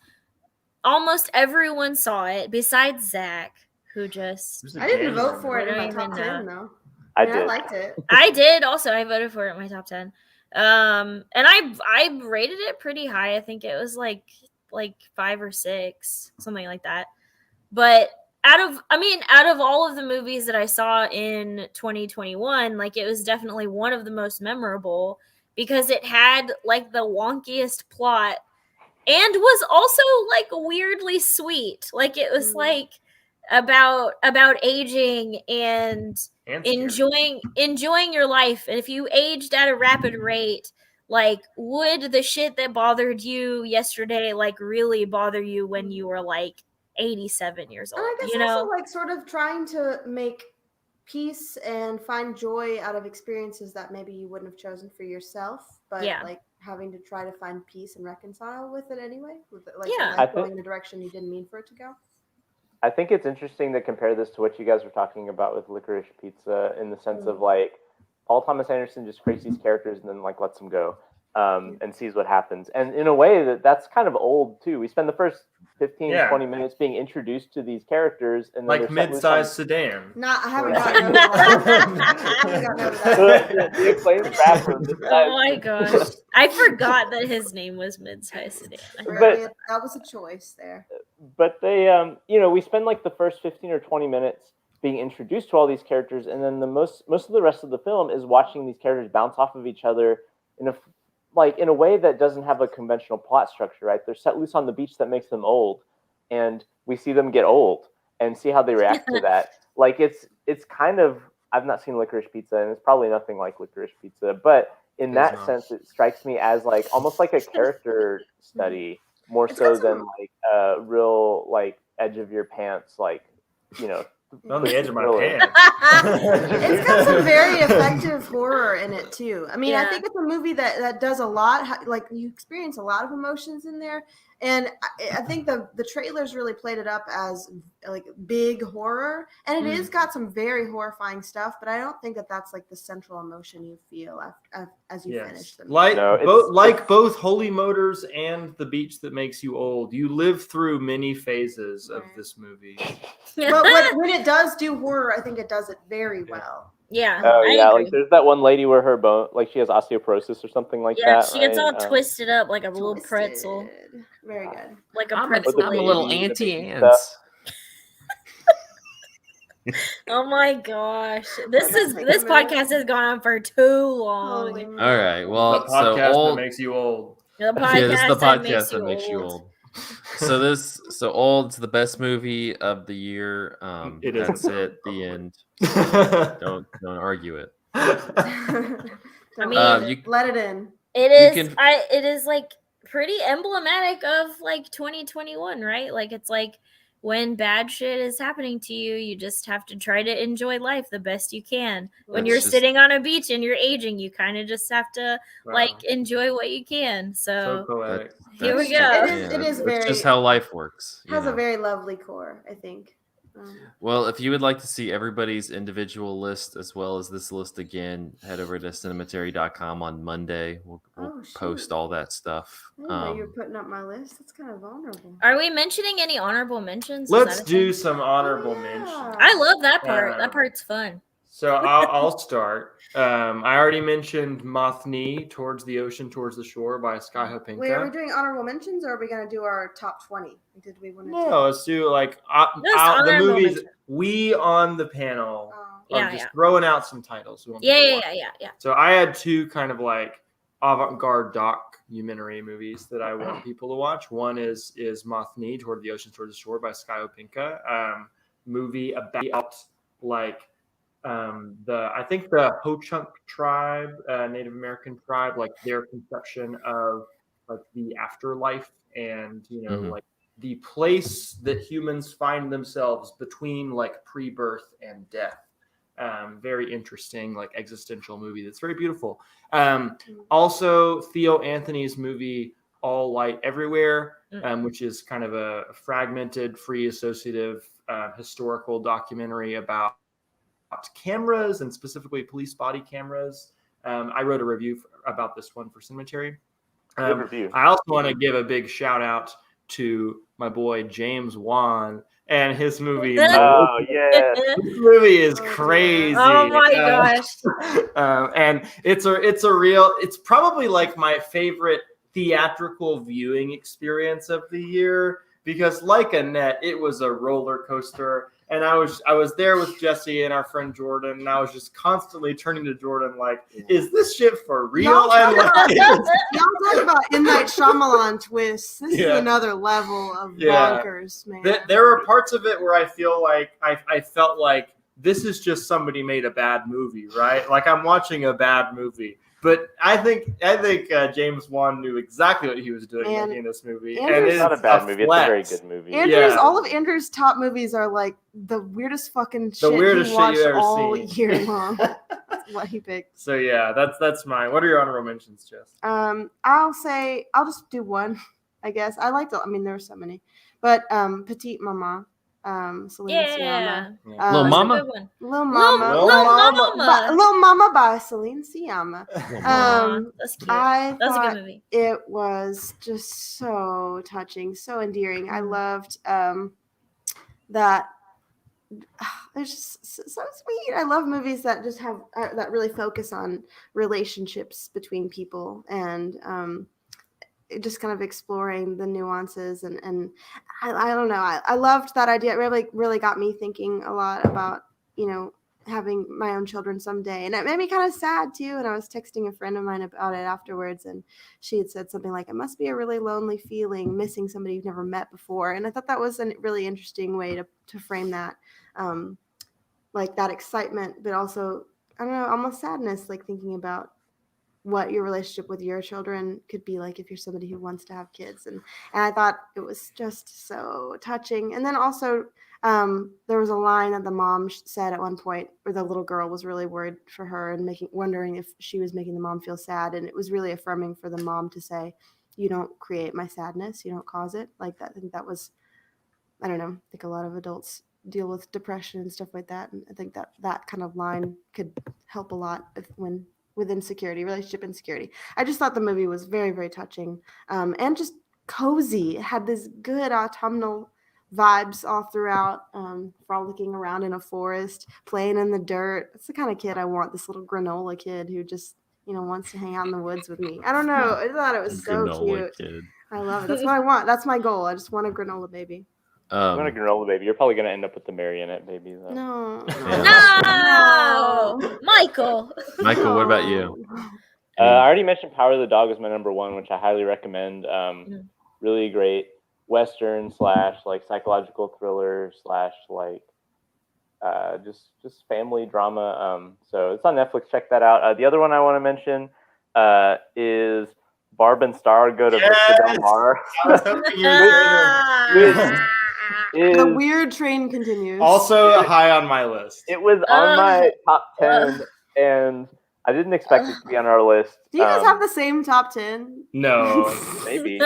almost everyone saw it besides Zach, who just Who's the I didn't January vote for it in my Don't top even 10 though. I mean, I did. liked it. I did also. I voted for it in my top 10. And I rated it pretty high. I think it was like 5 or 6, something like that. But out of all of the movies that I saw in 2021, like, it was definitely one of the most memorable because it had like the wonkiest plot and was also like weirdly sweet. Like, it was like about aging and And scary. enjoying your life. And if you aged at a rapid rate, like, would the shit that bothered you yesterday like really bother you when you were like 87 years And old? I guess You know? also like sort of trying to make peace and find joy out of experiences that maybe you wouldn't have chosen for yourself, but Yeah. like having to try to find peace and reconcile with it anyway, with it, like Yeah. life I going think- in a direction you didn't mean for it to go. I think it's interesting to compare this to what you guys were talking about with Licorice Pizza, in the sense of like Paul Thomas Anderson just creates these characters and then like lets them go and sees what happens. And in a way that's kind of old too. We spend the first 15, Yeah. 20 minutes being introduced to these characters and then Like they're set loose mid-sized sedan. Not, I haven't Right. gotten over that. I haven't gotten over that. the acclaimed rapper. Oh my gosh. I forgot that his name was Mid-Sized Sedan. Really, that was a choice there. But they we spend like the first 15 or 20 minutes being introduced to all these characters, and then the most of the rest of the film is watching these characters bounce off of each other in a way that doesn't have a conventional plot structure, right? They're set loose on the beach that makes them old, and we see them get old and see how they react to that. Like, it's kind of, I've not seen Licorice Pizza, and it's probably nothing like Licorice Pizza, but in that sense, it strikes me as like almost like a character study, more It's so got than some- like a real like edge of your pants, like, On the edge of my Thriller. pants. It's got some very effective horror in it too. I mean, I Yeah. think it's a movie that does a lot. Like, you experience a lot of emotions in there, and I think the trailers really played it up as like big horror, and it is got some very horrifying stuff. But I don't think that that's like the central emotion you feel as you finish the movie. Like No, it's- both Holy Motors and The Beach That Makes You Old, you live through many phases of Right. this movie. But when it does do horror, I think it does it very well. Yeah. Oh I yeah, agree. like there's that one lady where her bone, like she has osteoporosis or something like Yeah, that. she gets all right? twisted up like a little Twisted. pretzel. Very good. Like a I'm pretzel. a baby little and the anti baby ants. Oh my gosh. That's This like podcast has gone on for too long. Holy All right. The Well, so podcast that old. makes you old. The Yeah, this is the podcast podcast that makes you old. So Old's the best movie of the year. It is. That's it. The end. Don't argue it. Don't mean- let it in. It is can- it is like pretty emblematic of like 2021, right? Like, it's like when bad shit is happening to you, you just have to try to enjoy life the best you can. When That's you're just- sitting on a beach and you're aging, you kind of just have to Wow. like enjoy what you can. so So poetic. Here we That's go. just- It is that's very- just how life works. you Has a know. very lovely core, I think. Well, if you would like to see everybody's individual list as well as this list again, head over to cinematary.com on Monday. We'll Oh, post shoot. all that stuff. I didn't know you were putting up my list. That's kind of vulnerable. are we mentioning any honorable mentions? Is Let's that a do thing? some honorable Yeah. mentions. I love that part. Yeah. That part's fun. So I'll start. I already mentioned Mothni, Towards the Ocean, Towards the Shore by Sky Hopinka. Wait, are we doing honorable mentions or are we going to do our top 20? Did we want to No, let's do like Just the honorable movies mention. we on the panel Oh. are Yeah, just yeah. throwing out some titles. We won't Yeah, pick yeah, one. yeah. So I had two kind of like avant-garde doc documentary movies that I want people to watch. One is Moth Knee, Toward the Ocean, Toward the Shore by Sky Opinka. Movie about like I think the Ho-Chunk tribe, Native American tribe, like their conception of like the afterlife and like the place that humans find themselves between like pre-birth and death. Very interesting, like existential movie that's very beautiful. Also, Theo Anthony's movie All Light Everywhere, which is kind of a fragmented, free associative historical documentary about cameras and specifically police body cameras. I wrote a review about this one for Cinematary. Good review. I also want to give a big shout out to my boy James Wan and his movie. Oh yeah, This movie is crazy. Oh my gosh! And it's probably like my favorite theatrical viewing experience of the year because, like Annette, it was a roller coaster. And I was there with Jessy and our friend Jordan, and I was just constantly turning to Jordan like, "Is this shit for real?" Y'all And talk like, about M. Night Shyamalan twists. This is another level of bonkers, man. There are parts of it where I feel like I felt like this is just somebody made a bad movie, right? Like I'm watching a bad movie. But I think James Wan knew exactly what he was doing making this movie. And it's not a bad movie. It's a very good movie. All of Andrew's top movies are like the weirdest fucking shit weirdest he watched shit you've ever all seen. year long. That's what he picked. So yeah, that's mine. What are your honorable mentions, Jess? I'll just do one, I guess. I there were so many. But Petite Mama. Celine Sciamma. Little Mama? Little Mama by Celine Sciamma. That's cute. That's a good movie. It was just so touching, so endearing. I loved that. It's just so sweet. I love movies that just have that really focus on relationships between people and just kind of exploring the nuances and I don't know. I loved that idea. It really got me thinking a lot about, having my own children someday. And it made me kind of sad too. And I was texting a friend of mine about it afterwards. And she had said something like, it must be a really lonely feeling missing somebody you've never met before. And I thought that was a really interesting way to frame that. Like that excitement, but also, I don't know, almost sadness, like thinking about what your relationship with your children could be like if you're somebody who wants to have kids. And I thought it was just so touching. And then also there was a line that the mom said at one point where the little girl was really worried for her and wondering if she was making the mom feel sad. And it was really affirming for the mom to say, you don't create my sadness. You don't cause it. Like that. I think that was, I don't know, I think a lot of adults deal with depression and stuff like that. And I think that kind of line could help a lot with insecurity, relationship insecurity. I just thought the movie was very, very touching and just cozy. It had this good autumnal vibes all throughout, frolicking around in a forest, playing in the dirt. That's the kind of kid I want, this little granola kid who just, wants to hang out in the woods with me. I don't know. I thought it was so cute. Kid. I love it. That's what I want. That's my goal. I just want a granola baby. You want a granola baby. You're probably going to end up with the marionette baby, though. No. No! Michael, what about you? I already mentioned Power of the Dog was my number one, which I highly recommend. Really great Western / like psychological thriller / like just family drama. So it's on Netflix. Check that out. The other one I want to mention is Barb and Star Go to Vista Del Mar. The weird train continues. Also high on my list. It was on my top 10, and I didn't expect it to be on our list. Do you guys have the same top 10? No. Maybe.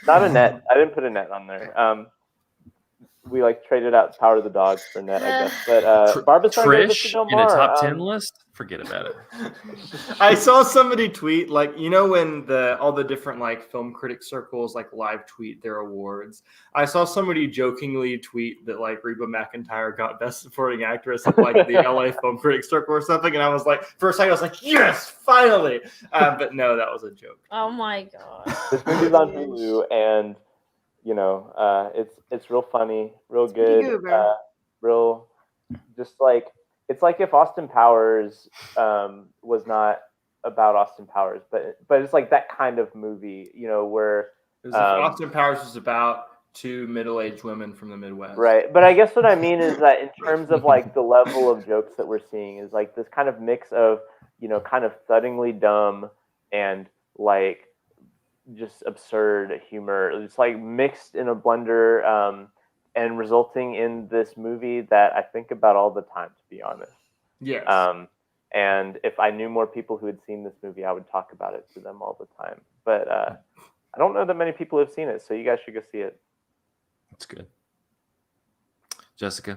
Not Annette. I didn't put Annette on there. We traded out Power of the Dog for Annette, I guess. But Barbara Trish in a top 10 list? Forget about it. I saw somebody tweet, when all the different film critic circles live tweet their awards. I saw somebody jokingly tweet that Reba McEntire got Best Supporting Actress at the LA Film Critic Circle or something, and I was for a second I was like, yes, finally. But no, that was a joke. Oh my god. This movie's on Hulu, and it's real funny, real good, real just it's like if Austin Powers was not about Austin Powers, but it's like that kind of movie, you know, where As if Austin Powers was about two middle-aged women from the Midwest. right. But I guess what I mean is that in terms of like the level of jokes that we're seeing is like this kind of mix of, you know, kind of thuddingly dumb and like just absurd humor. It's like mixed in a blender, and resulting in this movie that I think about all the time, to be honest. Yes. And if I knew more people who had seen this movie, I would talk about it to them all the time. But I don't know that many people have seen it, so you guys should go see it. That's good. Jessica?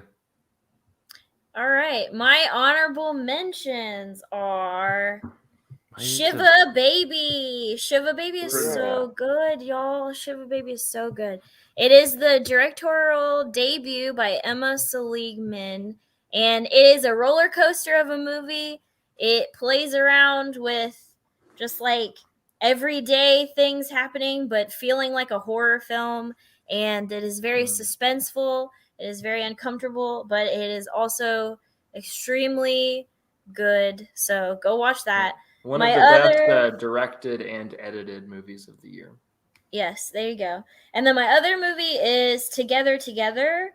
All right. My honorable mentions are Why is Shiva Baby. Shiva Baby is Yeah. so good, y'all. Shiva Baby is so good. It is the directorial debut by Emma Seligman, and it is a roller coaster of a movie. It plays around with just like everyday things happening, but feeling like a horror film. And it is very suspenseful. It is very uncomfortable, but it is also extremely good. So go watch that. One My of the other- best directed and edited movies of the year. Yes, there you go. And then my other movie is Together Together,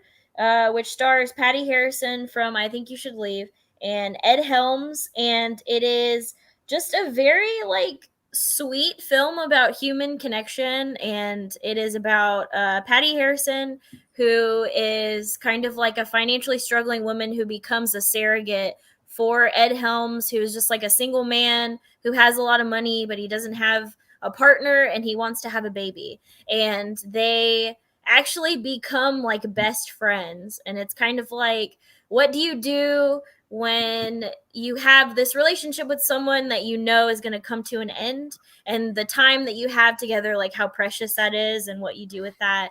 which stars Patty Harrison from I Think You Should Leave and Ed Helms, and it is just a very like sweet film about human connection, and it is about Patty Harrison, who is kind of like a financially struggling woman who becomes a surrogate for Ed Helms, who is just like a single man who has a lot of money, but he doesn't have a partner and he wants to have a baby. And they actually become like best friends. And it's kind of like, what do you do when you have this relationship with someone that you know is going to come to an end, and the time that you have together, like how precious that is and what you do with that.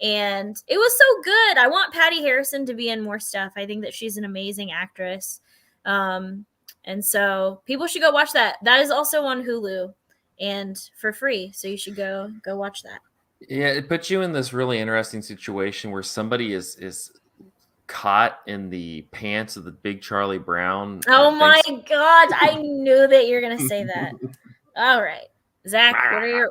And it was so good. I want Patty Harrison to be in more stuff. I think that she's an amazing actress. And so people should go watch that. That is also on Hulu and for free, so you should go watch that. Yeah, it puts you in this really interesting situation where somebody is caught in the pants of the big Charlie Brown. Oh my god, I knew that you're gonna say that. All right, Zach,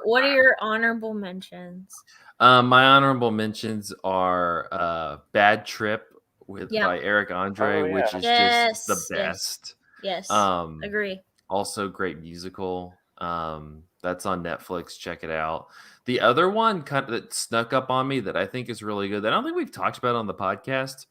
what are your honorable mentions? My honorable mentions are Bad Trip by Eric Andre, which is just the best. Yes. Agree. Also great musical. That's on Netflix. Check it out. The other one kind of that snuck up on me that I think is really good that I don't think we've talked about on the podcast,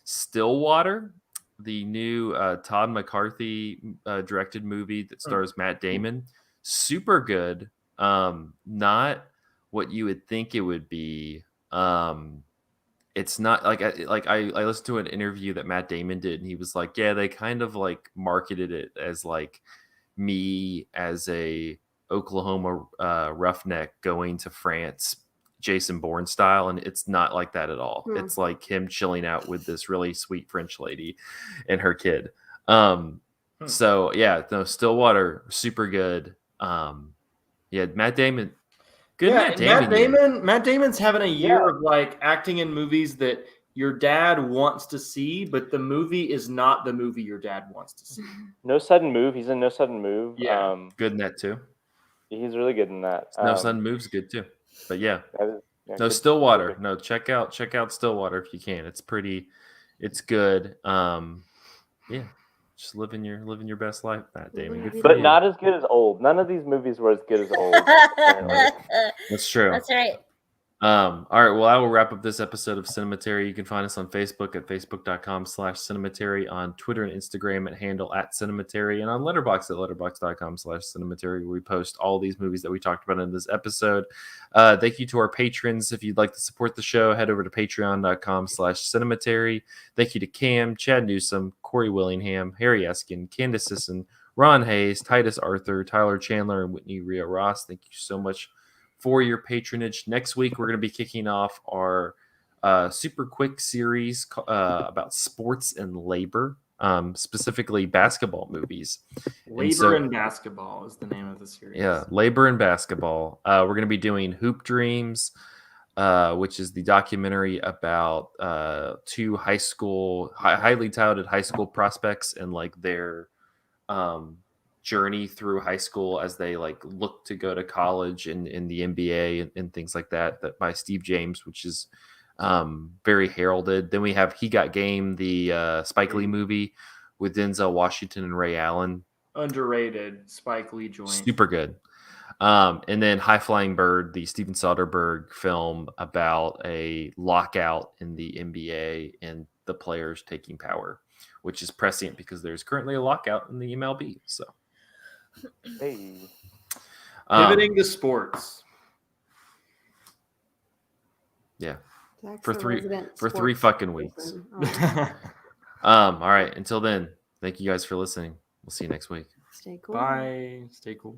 Stillwater, the new Todd McCarthy directed movie that stars Matt Damon. Super good. Not what you would think it would be. It's not like I listened to an interview that Matt Damon did, and he was like, yeah, they kind of like marketed it as like me as a Oklahoma roughneck going to France, Jason Bourne style, and it's not like that at all. It's like him chilling out with this really sweet French lady and her kid. So yeah, no, Stillwater, super good. Yeah, Matt Damon. Good Matt Damon's having a year of like acting in movies that your dad wants to see, but the movie is not the movie your dad wants to see. No Sudden Move. He's in No Sudden Move. Yeah, good in that too. He's really good in that. No Sudden Move's good too. But yeah, good. Stillwater. No, check out Stillwater if you can. It's good. Yeah. Just living your best life, Matt Damon. Good for but you. Not as good as Old. None of these movies were as good as Old. That's true. That's right. All right. Well, I will wrap up this episode of Cinematary. You can find us on Facebook at facebook.com/Cinematary, on Twitter and Instagram at handle @Cinematary, and on Letterboxd at letterboxd.com/Cinematary, where we post all these movies that we talked about in this episode. Thank you to our patrons. If you'd like to support the show, head over to patreon.com/Cinematary. Thank you to Cam, Chad Newsom, Corey Willingham, Harry Eskin, Candace Sisson, Ron Hayes, Titus Arthur, Tyler Chandler, and Whitney Rio Ross. Thank you so much for your patronage. Next week, we're going to be kicking off our super quick series about sports and labor, specifically basketball movies. Labor and Basketball is the name of the series. Yeah, Labor and Basketball. We're going to be doing Hoop Dreams, which is the documentary about two highly touted high school prospects and like their journey through high school as they like look to go to college and in the NBA and things like that by Steve James, which is very heralded. Then we have He Got Game, the Spike Lee movie with Denzel Washington and Ray Allen. Underrated Spike Lee joint. Super good. And then High Flying Bird, the Steven Soderbergh film about a lockout in the NBA and the players taking power, which is prescient because there's currently a lockout in the MLB. So, Hey. Pivoting to sports. Yeah. Zach's For a three resident for 3 sports fucking weeks. person. Oh, All right. Until then, thank you guys for listening. We'll see you next week. stay cool. Bye. Stay cool.